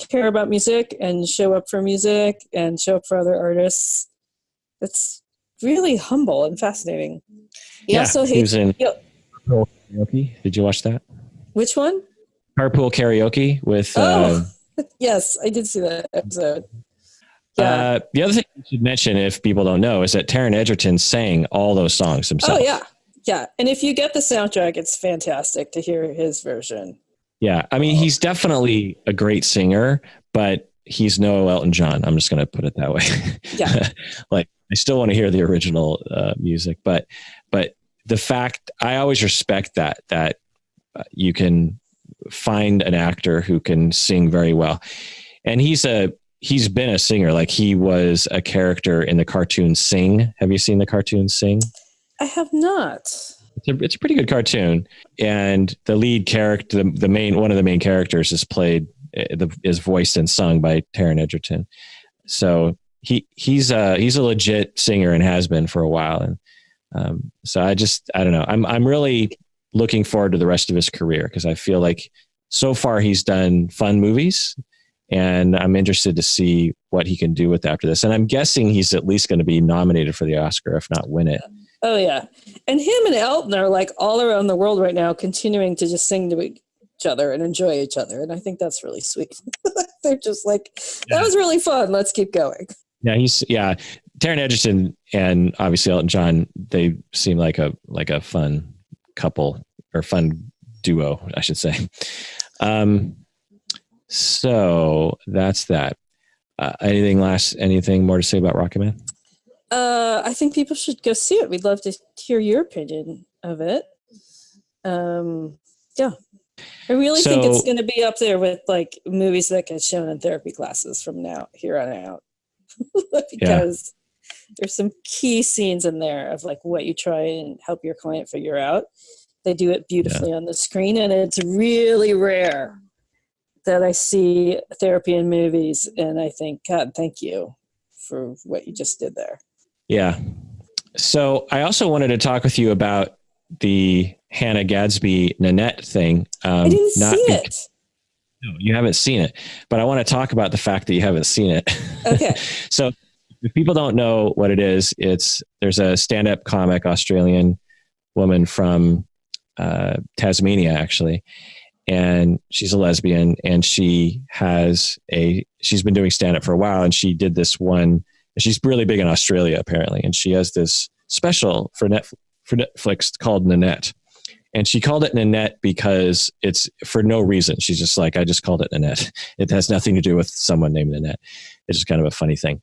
care about music and show up for music and show up for other artists. That's really humble and fascinating. He also he was in Carpool Karaoke. Did you watch that? Which one? Carpool Karaoke with... yes, I did see that episode. Yeah. The other thing you should mention, if people don't know, is that Taron Egerton sang all those songs himself. Oh, yeah. Yeah. And if you get the soundtrack, it's fantastic to hear his version. Yeah. I mean, he's definitely a great singer, but he's no Elton John. I'm just going to put it that way. Yeah. I still want to hear the original music, but the fact, I always respect that you can find an actor who can sing very well. And he's been a singer. He was a character in the cartoon Sing. Have you seen the cartoon Sing? I have not. It's a pretty good cartoon. And the lead character, one of the main characters is voiced and sung by Taron Egerton. So he's a legit singer and has been for a while. And so I don't know. I'm really looking forward to the rest of his career, because I feel like so far he's done fun movies, and I'm interested to see what he can do with after this. And I'm guessing he's at least going to be nominated for the Oscar, if not win it. Oh yeah. And him and Elton are all around the world right now, continuing to just sing to each other and enjoy each other. And I think that's really sweet. They're just that was really fun. Let's keep going. Yeah. Taron Egerton and obviously Elton John, they seem like a fun couple, or fun duo, I should say. So that's that. Anything more to say about Rocketman? I think people should go see it. We'd love to hear your opinion of it. Yeah. I really think it's going to be up there with movies that get shown in therapy classes from here on out. Because there's some key scenes in there of what you try and help your client figure out. They do it beautifully on the screen, and it's really rare that I see therapy in movies, and I think, God, thank you for what you just did there. Yeah. So I also wanted to talk with you about the Hannah Gadsby Nanette thing. I didn't see it. No, you haven't seen it, but I want to talk about the fact that you haven't seen it. Okay. So if people don't know what it is, there's a stand-up comic, Australian woman from Tasmania, actually, and she's a lesbian, and she's been doing stand-up for a while, and she did this one. She's really big in Australia, apparently, and she has this special for Netflix called Nanette. And she called it Nanette because it's for no reason. She's just like, I just called it Nanette. It has nothing to do with someone named Nanette. It's just kind of a funny thing.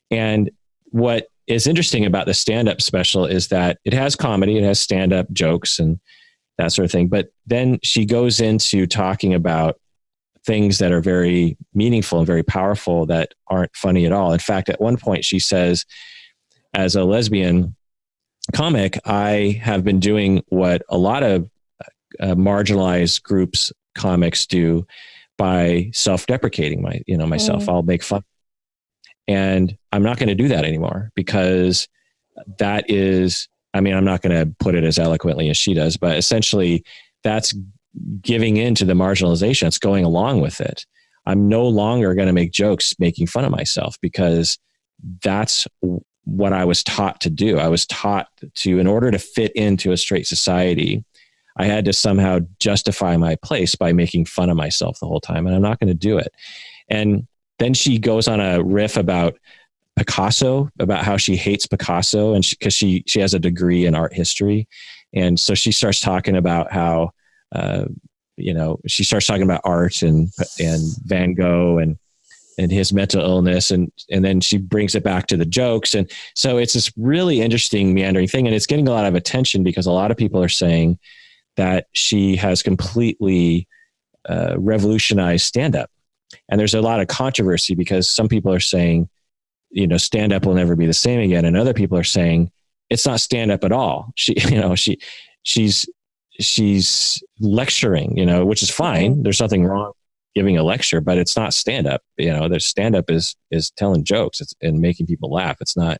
And what is interesting about the stand-up special is that it has comedy, it has stand-up jokes and that sort of thing. But then she goes into talking about things that are very meaningful and very powerful that aren't funny at all. In fact, at one point she says, as a lesbian comic, I have been doing what a lot of marginalized groups comics do by self-deprecating myself. I'll make fun. And I'm not going to do that anymore because that is, I'm not going to put it as eloquently as she does, but essentially that's giving in to the marginalization. It's going along with it. I'm no longer going to make jokes making fun of myself because that's what I was taught to do. I was taught to, in order to fit into a straight society, I had to somehow justify my place by making fun of myself the whole time. And I'm not going to do it. And then she goes on a riff about Picasso, about how she hates Picasso. And because she has a degree in art history. And so she starts talking about how, she starts talking about art and Van Gogh and his mental illness. And then she brings it back to the jokes. And so it's this really interesting meandering thing. And it's getting a lot of attention because a lot of people are saying that she has completely revolutionized stand-up. And there's a lot of controversy because some people are saying, stand-up will never be the same again. And other people are saying it's not stand-up at all. She's lecturing, which is fine. There's nothing wrong giving a lecture, but it's not stand-up. The stand-up is telling jokes and making people laugh. It's not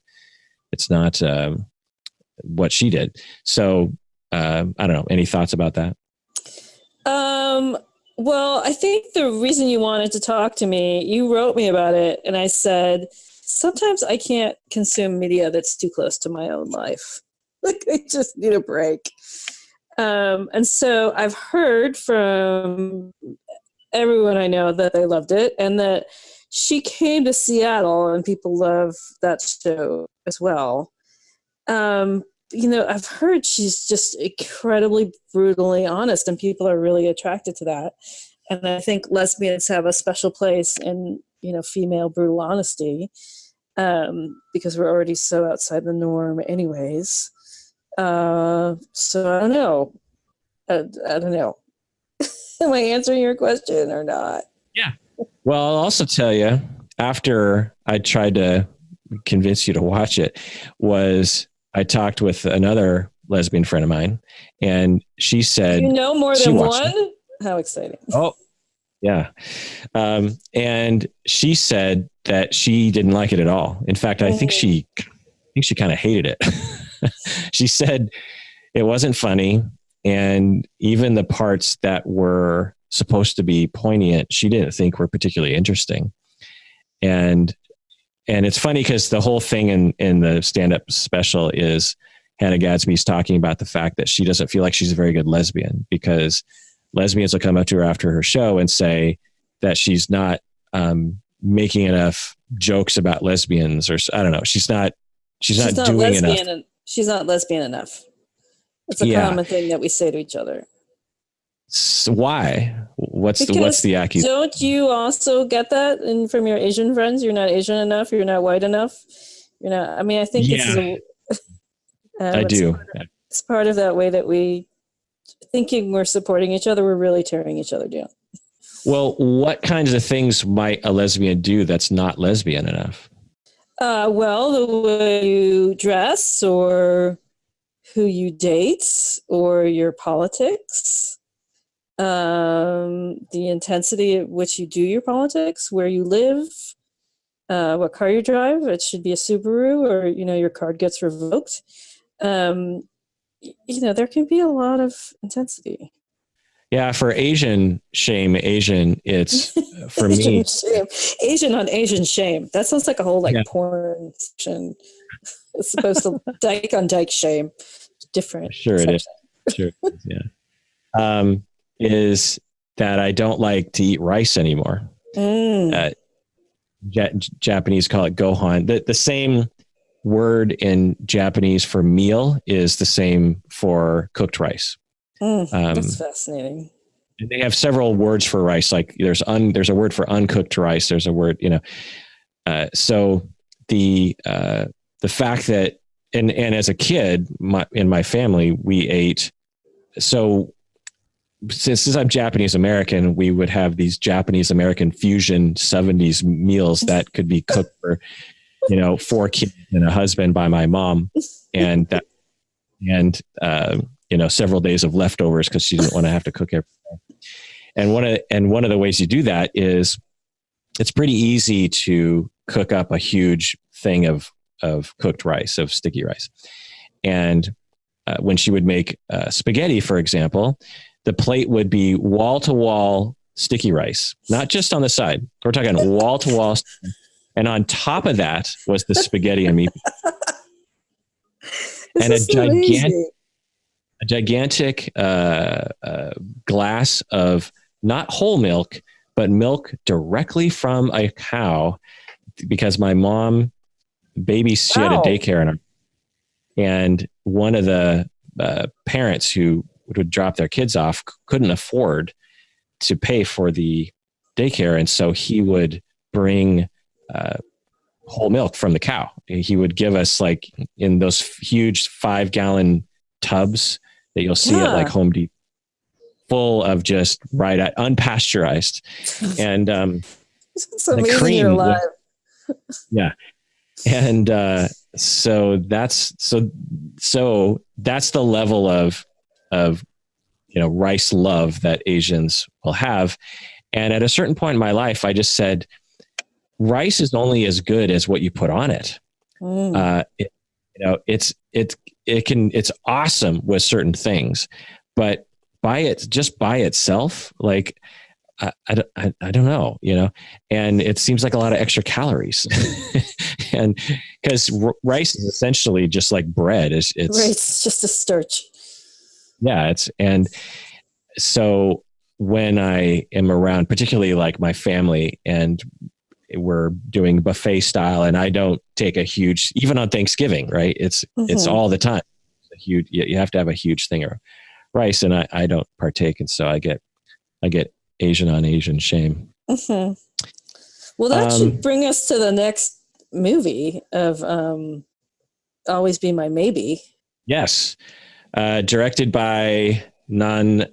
what she did. So I don't know. Any thoughts about that? Well, I think the reason you wanted to talk to me, you wrote me about it, and I said, sometimes I can't consume media that's too close to my own life. Like, I just need a break. And so I've heard from everyone I know that they loved it, and that she came to Seattle, and people love that show as well. I've heard she's just incredibly brutally honest, and people are really attracted to that. And I think lesbians have a special place in, female brutal honesty, because we're already so outside the norm anyways. So I don't know. I don't know. Am I answering your question or not? Yeah. Well, I'll also tell you, after I tried to convince you to watch it, I talked with another lesbian friend of mine, and she said, more than one? It. How exciting. Oh, yeah. And she said that she didn't like it at all. In fact, I think she kind of hated it. She said it wasn't funny. And even the parts that were supposed to be poignant, she didn't think were particularly interesting. And it's funny because the whole thing in the stand-up special is Hannah Gadsby's talking about the fact that she doesn't feel like she's a very good lesbian because lesbians will come up to her after her show and say that she's not making enough jokes about lesbians, or I don't know. She's not doing enough. She's not lesbian enough. It's a common thing that we say to each other. So why? What's the accusation? Don't you also get that from your Asian friends? You're not Asian enough. You're not white enough. You're not. I mean, I think I do. It's part of that way that we thinking we're supporting each other. We're really tearing each other down. Well, what kinds of things might a lesbian do that's not lesbian enough? Well, the way you dress, or who you date, or your politics. The intensity at which you do your politics, where you live, what car you drive. It should be a Subaru, or your card gets revoked. There can be a lot of intensity. Yeah, for Asian shame, Asian, for Asian me. shame. Asian on Asian shame. That sounds like a whole like Yeah, porn section. It's supposed to dyke on dyke shame. Different sure it is. section. Sure it is, yeah. Is that I don't like to eat rice anymore. Mm. Japanese call it gohan. The same word in Japanese for meal is the same for cooked rice. That's fascinating. They have several words for rice. Like there's a word for uncooked rice. There's a word, so the fact that, and as a kid, in my family, we ate. So since I'm Japanese American, we would have these Japanese American fusion 70s meals that could be cooked for, 4 kids and a husband by my mom. And several days of leftovers because she didn't want to have to cook everything. And one of the ways you do that is it's pretty easy to cook up a huge thing of cooked rice, of sticky rice. And when she would make spaghetti, for example, the plate would be wall to wall sticky rice, not just on the side. We're talking wall to wall. And on top of that was the spaghetti and meatballs. And a gigantic glass of not whole milk, but milk directly from a cow, because my mom she had a daycare and one of the parents who would drop their kids off couldn't afford to pay for the daycare. And so he would bring whole milk from the cow. He would give us, like, in those huge 5-gallon tubs that you'll see at like Home Depot, full of just unpasteurized. And it's amazing cream, you're alive. Yeah. And so that's the level of rice love that Asians will have. And at a certain point in my life, I just said, rice is only as good as what you put on it. It's awesome with certain things, but just by itself, like, I don't know, and it seems like a lot of extra calories. And because rice is essentially just like bread. It's just a starch. Yeah. And so when I am around, particularly like my family, and we're doing buffet style, and I don't take a huge, even on Thanksgiving, right? It's all the time. You have to have a huge thing of rice, and I don't partake. And so I get Asian on Asian shame. Mm-hmm. Well, that should bring us to the next movie of Always Be My Maybe. Yes. Directed by Nanette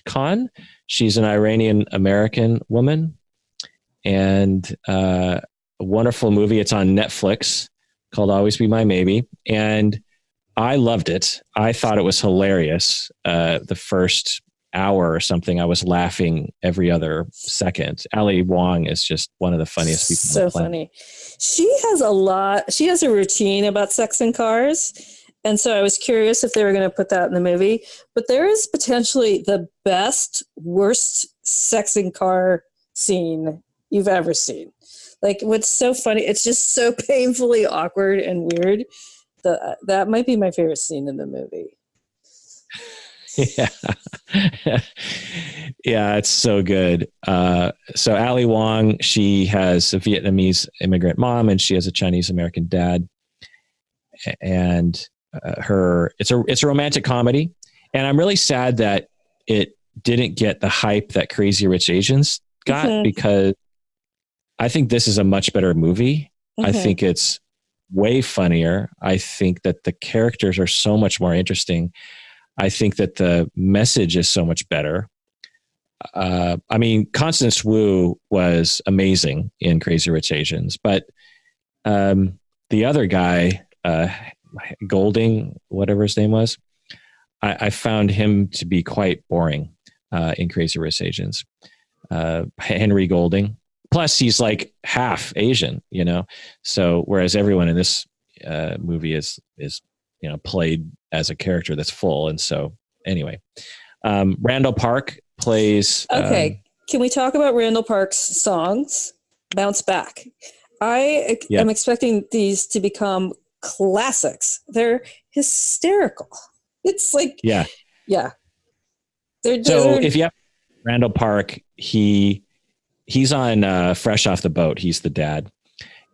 Khan. She's an Iranian American woman, and a wonderful movie. It's on Netflix, called Always Be My Maybe. And I loved it. I thought it was hilarious. The first hour or something, I was laughing every other second. Ali Wong is just one of the funniest people. So funny. She has a routine about sex and cars. And so I was curious if they were going to put that in the movie. But there is potentially the worst sex and car scene you've ever seen. Like, what's so funny, it's just so painfully awkward and weird. That might be my favorite scene in the movie. Yeah. Yeah, it's so good. So Ali Wong, she has a Vietnamese immigrant mom, and she has a Chinese American dad. And it's a romantic comedy. And I'm really sad that it didn't get the hype that Crazy Rich Asians got, because I think this is a much better movie. I think it's way funnier. I think that the characters are so much more interesting. I think that the message is so much better. I mean, Constance Wu was amazing in Crazy Rich Asians, but the other guy, Golding, whatever his name was, I found him to be quite boring in Crazy Rich Asians. Henry Golding. Plus, he's like half Asian, So whereas everyone in this movie is played as a character that's full, and so anyway, Randall Park plays. Okay. Can we talk about Randall Park's songs? Bounce Back. I am expecting these to become classics. They're hysterical. It's like, yeah. So if you have Randall Park, he's on Fresh Off the Boat. He's the dad,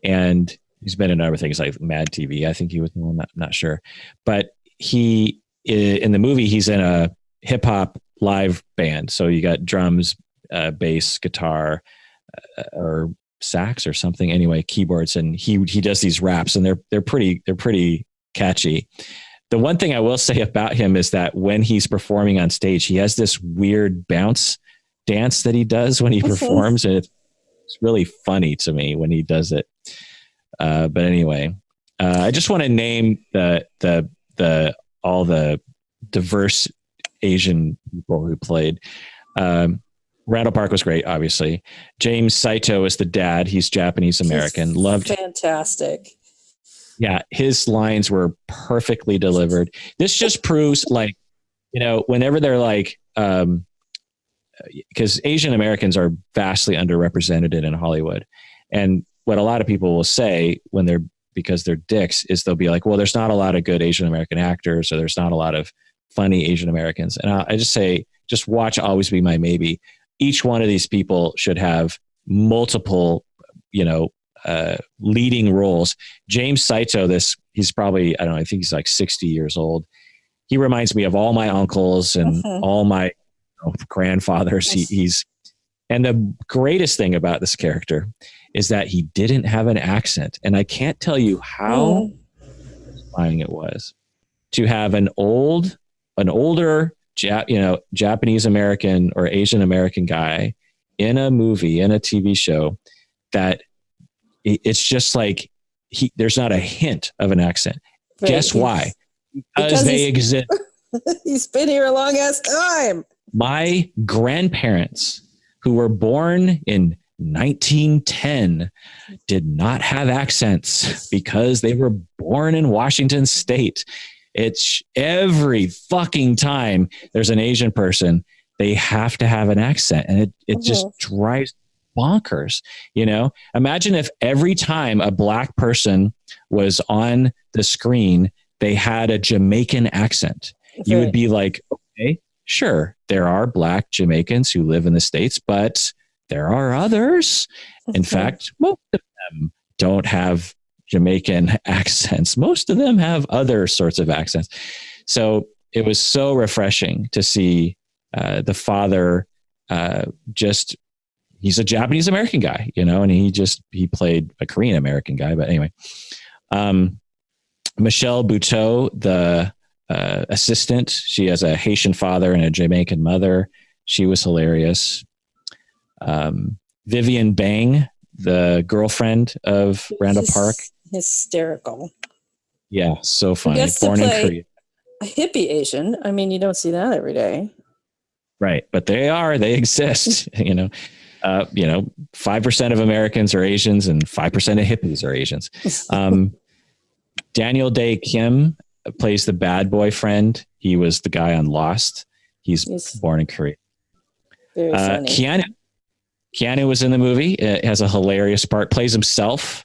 and he's been in other things like Mad TV. I think he was one. Not sure, but he in the movie he's in a hip hop live band. So you got drums, bass, guitar, or sax or something. Anyway, keyboards, and he does these raps, and they're pretty catchy. The one thing I will say about him is that when he's performing on stage, he has this weird bounce dance that he does when he performs, and it's really funny to me when he does it. But anyway, I just want to name all the diverse Asian people who played. Randall Park was great, obviously. James Saito is the dad. He's Japanese American. Loved fantastic. Yeah, his lines were perfectly delivered. This just proves, like, whenever they're like, because Asian Americans are vastly underrepresented in Hollywood, and what a lot of people will say because they're dicks is they'll be like, well, there's not a lot of good Asian American actors, or there's not a lot of funny Asian Americans. And I just say, just watch Always Be My Maybe. Each one of these people should have multiple, leading roles. James Saito, he's probably, I don't know, I think he's like 60 years old. He reminds me of all my uncles and all my grandfathers. And the greatest thing about this character is that he didn't have an accent. And I can't tell you how satisfying it was to have an older Japanese American or Asian American guy in a movie, in a TV show, that it's just like there's not a hint of an accent. Right. Guess why? Because they exist. He's been here a long ass time. My grandparents, who were born in 1910, did not have accents because they were born in Washington State. It's every fucking time there's an Asian person, they have to have an accent, and it just drives bonkers. Imagine if every time a black person was on the screen, they had a Jamaican accent. Okay. You would be like, okay, sure, there are black Jamaicans who live in the States, but there are others. In fact, most of them don't have Jamaican accents. Most of them have other sorts of accents. So it was so refreshing to see the father he's a Japanese American guy, and he played a Korean American guy. But anyway, Michelle Buteau, the assistant, she has a Haitian father and a Jamaican mother. She was hilarious. Vivian Bang, the girlfriend of Randall Park. Hysterical. Yeah, so funny. Born in Korea. A hippie Asian. I mean, you don't see that every day. Right, but they exist. 5% of Americans are Asians and 5% of hippies are Asians. Daniel Day Kim plays the bad boyfriend. He was the guy on Lost. He's born in Korea. Very funny. Keanu was in the movie. It has a hilarious part. Plays himself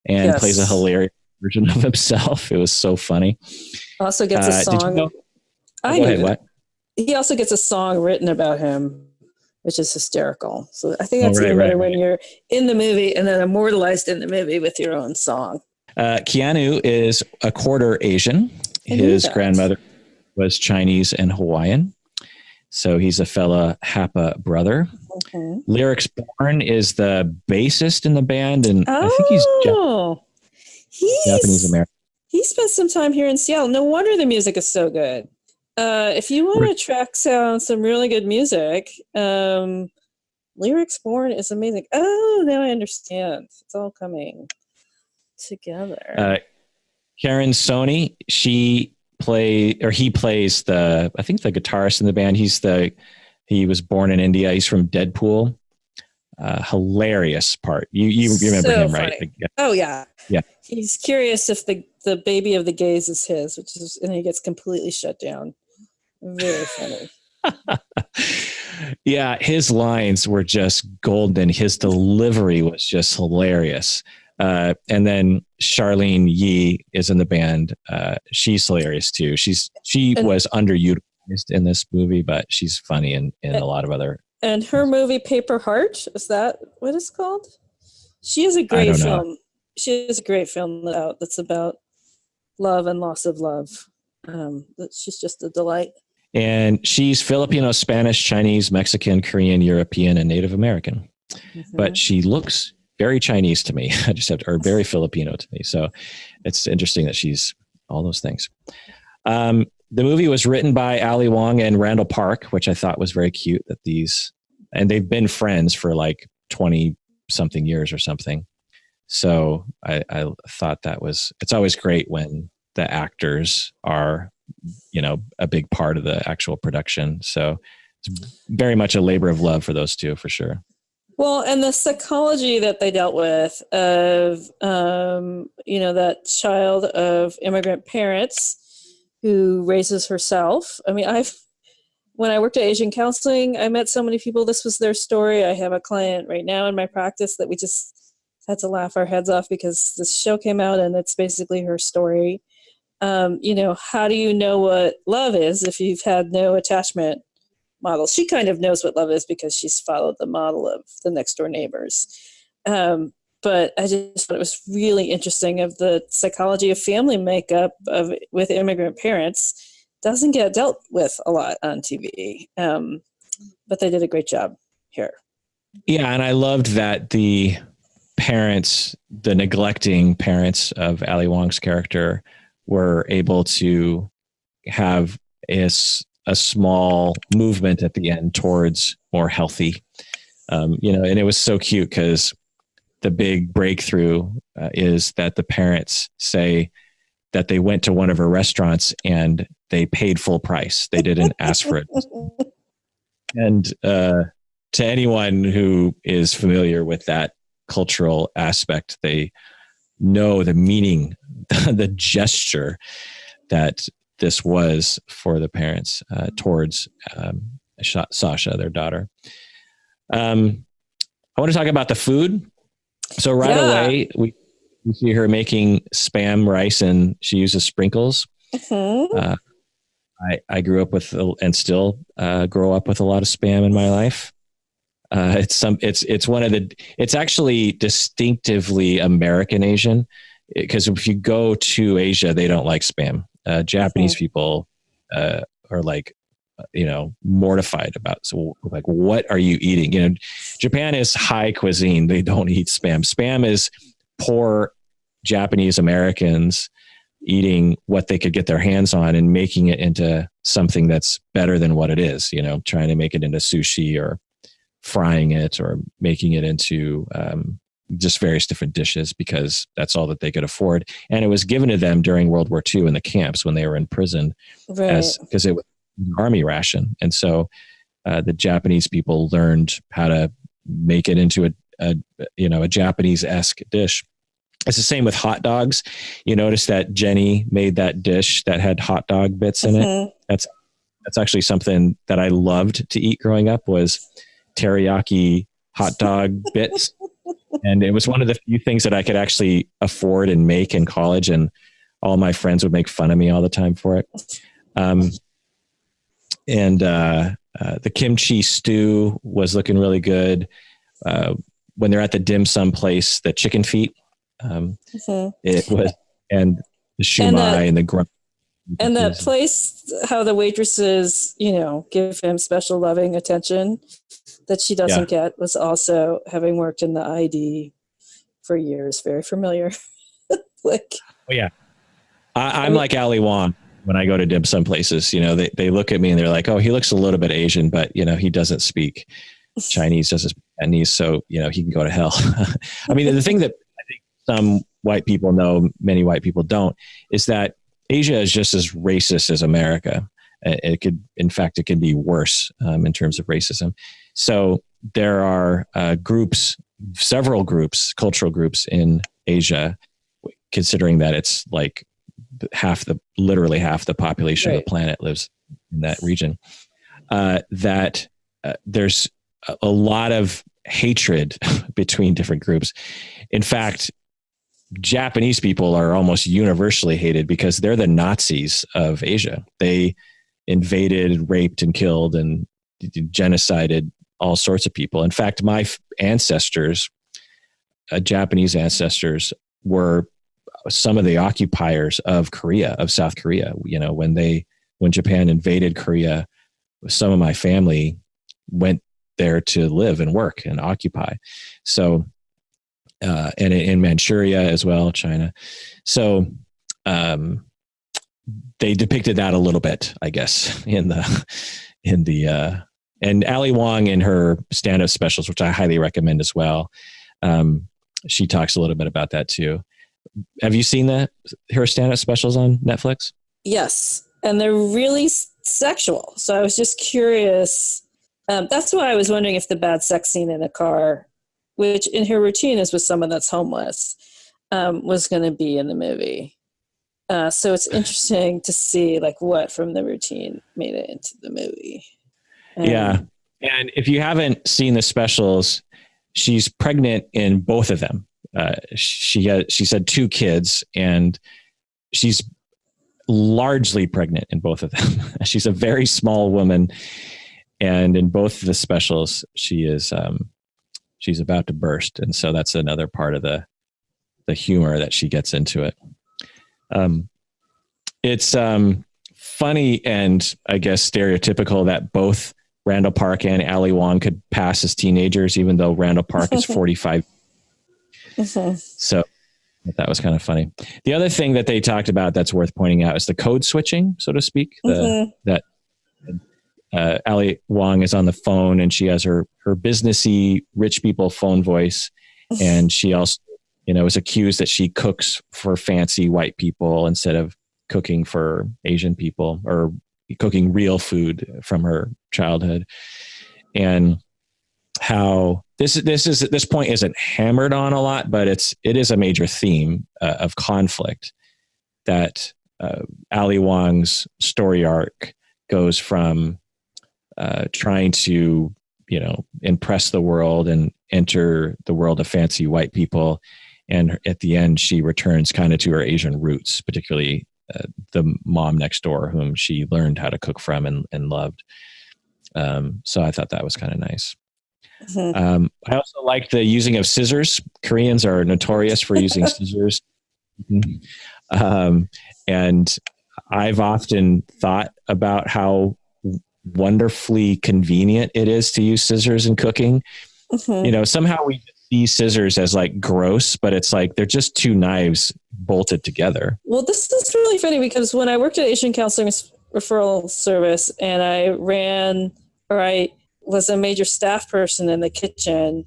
and plays a hilarious version of himself. It was so funny. Also gets a song. Did you know? Go ahead. What? He also gets a song written about him, which is hysterical. So I think that's even better when you're in the movie and then immortalized in the movie with your own song. Keanu is a quarter Asian. His grandmother was Chinese and Hawaiian. So he's a fella Hapa brother. Okay. Lyrics Born is the bassist in the band, and I think he's Japanese American. He spent some time here in Seattle. No wonder the music is so good. If you want to track down some really good music, Lyrics Born is amazing. Oh, now I understand. It's all coming together. Karen Sony, he plays the guitarist in the band. He was born in India. He's from Deadpool. Hilarious part. You remember so him, funny. Right? Oh yeah. Yeah. He's curious if the baby of the gays is his, and he gets completely shut down. Very funny. Yeah, his lines were just golden. His delivery was just hilarious. And then Charlene Yee is in the band. She's hilarious too. She was underutilized in this movie, but she's funny in a lot of other. And her movie Paper Heart, is that what it's called? She has a I great don't know. film. She has a great film out that's about love and loss of love. She's just a delight. And she's Filipino, Spanish, Chinese, Mexican, Korean, European, and Native American. Mm-hmm. But she looks very Chinese to me. I just have to, or very Filipino to me. So it's interesting that she's all those things. The movie was written by Ali Wong and Randall Park, which I thought was very cute that and they've been friends for like 20 something years or something. So I thought it's always great when the actors are, a big part of the actual production. So it's very much a labor of love for those two, for sure. Well, and the psychology that they dealt with of, that child of immigrant parents who raises herself. I mean, when I worked at Asian counseling, I met so many people. This was their story. I have a client right now in my practice that we just had to laugh our heads off because this show came out and it's basically her story. How do you know what love is if you've had no attachment model? She kind of knows what love is because she's followed the model of the next door neighbors. But I just thought it was really interesting of the psychology of family makeup with immigrant parents doesn't get dealt with a lot on TV. But they did a great job here. Yeah. And I loved that the neglecting parents of Ali Wong's character were able to have a small movement at the end towards more healthy, and it was so cute because the big breakthrough is that the parents say that they went to one of her restaurants and they paid full price. They didn't ask for it. And to anyone who is familiar with that cultural aspect, they know the meaning, the gesture that this was for the parents towards Sasha, their daughter. I want to talk about the food. So away, we see her making Spam rice, and she uses sprinkles. Mm-hmm. I grew up with and still grow up with a lot of Spam in my life. It's actually distinctively American Asian, because if you go to Asia, they don't like Spam. Japanese people are like, mortified about. So like, what are you eating? Japan is high cuisine. They don't eat Spam. Spam is poor Japanese Americans eating what they could get their hands on and making it into something that's better than what it is, trying to make it into sushi or frying it or making it into just various different dishes because that's all that they could afford. And it was given to them during World War II in the camps when they were in prison, because it was an army ration. And so the Japanese people learned how to make it into a Japanese-esque dish. It's the same with hot dogs. You notice that Jenny made that dish that had hot dog bits in it. That's actually something that I loved to eat growing up, was teriyaki hot dog bits. And it was one of the few things that I could actually afford and make in college. And all my friends would make fun of me all the time for it. The kimchi stew was looking really good. When they're at the dim sum place, the chicken feet, it was, and the shumai and the grunt. And that place, how the waitresses, give him special loving attention that she doesn't get, was also, having worked in the ID for years, very familiar. I'm like Ali Wong when I go to dim sum places. They look at me and they're like, oh, he looks a little bit Asian, but he doesn't speak Chinese, doesn't speak Chinese, so he can go to hell. I mean, the thing that I think some white people know, many white people don't, is that Asia is just as racist as America. It could be worse in terms of racism. So there are several cultural groups in Asia, considering that it's like literally half the population of the planet lives in that region, that there's a lot of hatred between different groups. In fact, Japanese people are almost universally hated because they're the Nazis of Asia. They invaded, raped, and killed and genocided all sorts of people. In fact, my ancestors, Japanese ancestors, were some of the occupiers of Korea, of South Korea. You know, when Japan invaded Korea, some of my family went there to live and work and occupy. So, and in Manchuria as well, China. So, they depicted that a little bit, I guess, and Ali Wong in her stand-up specials, which I highly recommend as well. She talks a little bit about that too. Have you seen her stand-up specials on Netflix? Yes, and they're really sexual. So I was just curious. That's why I was wondering if the bad sex scene in a car, which in her routine is with someone that's homeless, was going to be in the movie. So it's interesting to see like what from the routine made it into the movie. Yeah. And if you haven't seen the specials, she's pregnant in both of them. She's had 2 kids, and she's largely pregnant in both of them. She's a very small woman. And in both of the specials, she's about to burst. And so that's another part of the humor that she gets into it. It's funny and I guess stereotypical that both Randall Park and Ali Wong could pass as teenagers, even though Randall Park is 45. So that was kind of funny. The other thing that they talked about that's worth pointing out is the code switching, so to speak. That Ali Wong is on the phone and she has her businessy rich people phone voice, and she also, is accused that she cooks for fancy white people instead of cooking for Asian people, or cooking real food from her childhood. And how this point isn't hammered on a lot, but it is a major theme of conflict, that Ali Wong's story arc goes from trying to, impress the world and enter the world of fancy white people. And at the end, she returns kind of to her Asian roots, particularly the mom next door, whom she learned how to cook from and loved. So I thought that was kind of nice. I also liked the using of scissors. Koreans are notorious for using scissors. And I've often thought about how wonderfully convenient it is to use scissors in cooking. Somehow we see scissors as like gross, but it's like they're just 2 knives bolted together. Well, this is really funny because when I worked at Asian Counseling Referral Service and I was a major staff person in the kitchen,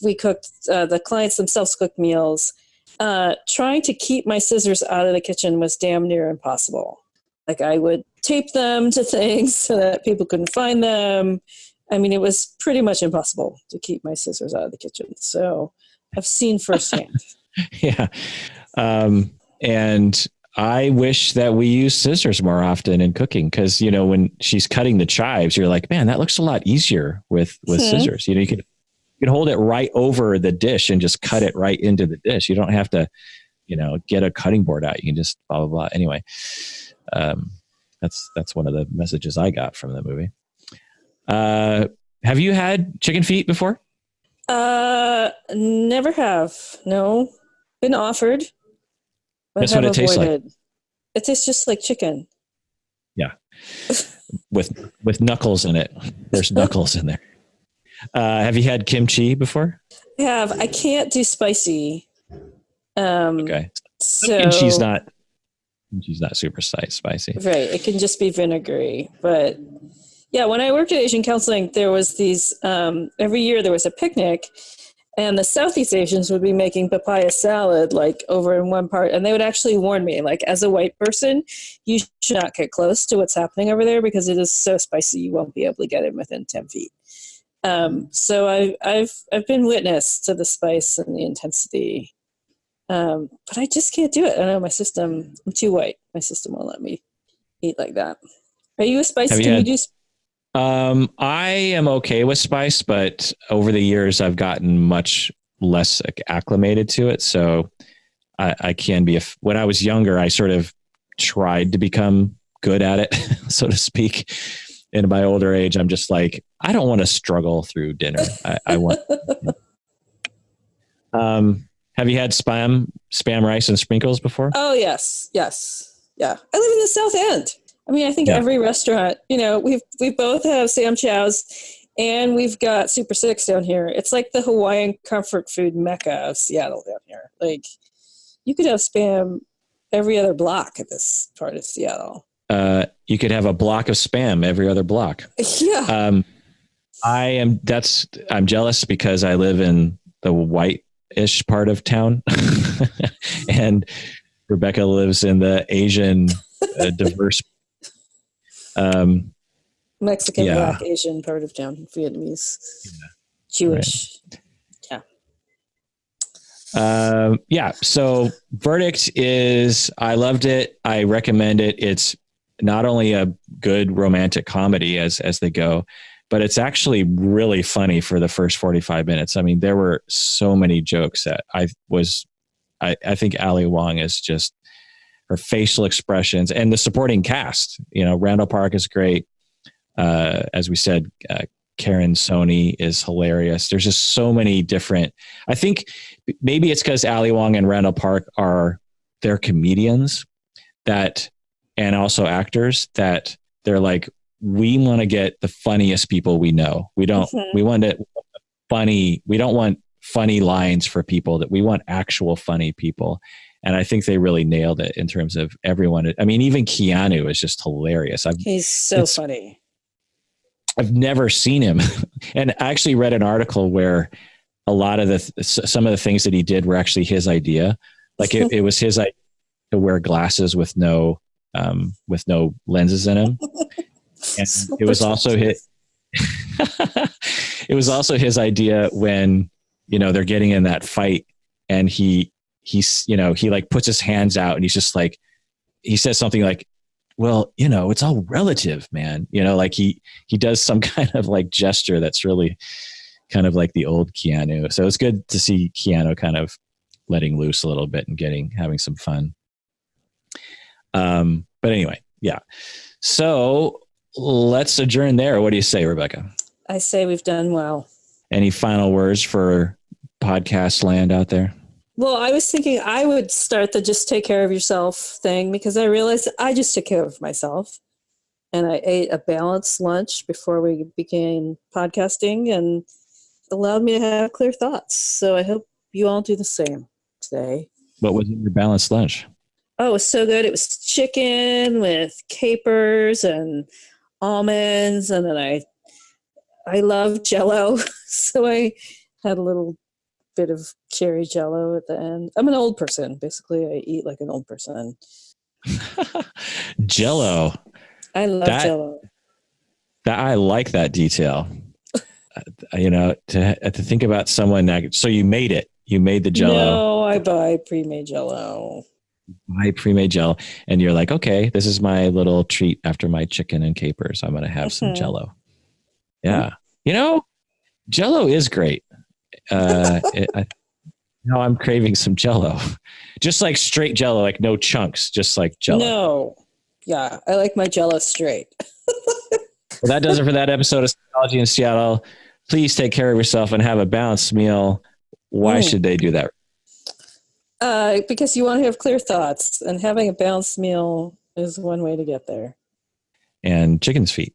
we cooked, the clients themselves cooked meals. Trying to keep my scissors out of the kitchen was damn near impossible. Like I would tape them to things so that people couldn't find them. I mean, it was pretty much impossible to keep my scissors out of the kitchen. So I've seen firsthand. Yeah. And I wish that we use scissors more often in cooking, because, when she's cutting the chives, you're like, man, that looks a lot easier with scissors. You can hold it right over the dish and just cut it right into the dish. You don't have to, get a cutting board out. You can just blah, blah, blah. Anyway, that's one of the messages I got from the movie. Have you had chicken feet before? Never have. No. Been offered. That's what it tastes like. It tastes just like chicken. Yeah. With knuckles in it. There's knuckles in there. Have you had kimchi before? I have. I can't do spicy. Okay. So kimchi's not super spicy. Right. It can just be vinegary. But yeah, when I worked at Asian Counseling, there was these, every year there was a picnic, and the Southeast Asians would be making papaya salad like over in one part. And they would actually warn me, like, as a white person, you should not get close to what's happening over there because it is so spicy you won't be able to get in within 10 feet. So I've been witness to the spice and the intensity. But I just can't do it. I know my system, I'm too white. My system won't let me eat like that. Are you a spice? Have you Can had- you do? I am okay with spice, but over the years I've gotten much less acclimated to it. So I can be, when I was younger, I sort of tried to become good at it, so to speak. In my older age, I'm just like, I don't want to struggle through dinner. I want. Have you had spam rice and sprinkles before? Oh yes, yes, yeah. I live in the South End. I mean, I think Yeah. every restaurant, we both have Sam Chow's, and we've got Super Six down here. It's like the Hawaiian comfort food mecca of Seattle down here. Like, you could have spam every other block at this part of Seattle. You could have a block of spam every other block. Yeah. I'm jealous because I live in the white-ish part of town, and Rebecca lives in the Asian diverse. Mexican, yeah. Black, Asian part of town, Vietnamese, Jewish. Right. Yeah. So verdict is, I loved it. I recommend it. It's not only a good romantic comedy as they go, but it's actually really funny for the first 45 minutes. I mean, there were so many jokes that I think Ali Wong is just, her facial expressions and the supporting cast, Randall Park is great. As we said, Karen Sony is hilarious. There's just so many different, I think maybe it's because Ali Wong and Randall Park they're comedians and also actors that they're like, we want to get the funniest people we know. We don't want funny lines for people, that we want actual funny people. And I think they really nailed it in terms of everyone. I mean, even Keanu is just hilarious. He's so funny. I've never seen him. And I actually read an article where a lot of some of the things that he did were actually his idea. Like it was his idea to wear glasses with no lenses in them. And it was also his idea when, they're getting in that fight and he like puts his hands out and he's just like, he says something like, well, it's all relative, man. Like he does some kind of like gesture that's really kind of like the old Keanu. So it's good to see Keanu kind of letting loose a little bit and having some fun. But anyway, yeah. So let's adjourn there. What do you say, Rebecca? I say we've done well. Any final words for podcast land out there? Well, I was thinking I would start the just take care of yourself thing, because I realized I just took care of myself, and I ate a balanced lunch before we began podcasting, and it allowed me to have clear thoughts. So I hope you all do the same today. What was in your balanced lunch? Oh, it was so good. It was chicken with capers and almonds, and then I love Jell-O, so I had a little bit of cherry Jell-O at the end. I'm an old person. Basically, I eat like an old person. Jell-O. I love Jell-O. I like that detail. To think about someone that, so you made it. You made the Jell-O. No, I buy pre-made Jell-O. My pre-made Jell-O, and you're like, okay, this is my little treat after my chicken and capers. I'm going to have some Jell-O. Yeah. Jell-O is great. I'm craving some Jell-O, just like straight Jell-O, like no chunks, just like Jell-O. No. Yeah. I like my Jell-O straight. Well, that does it for that episode of Psychology in Seattle. Please take care of yourself and have a balanced meal. Why should they do that? Because you want to have clear thoughts, and having a balanced meal is one way to get there. And chicken's feet.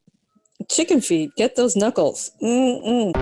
Chicken feet. Get those knuckles. Mm-mm.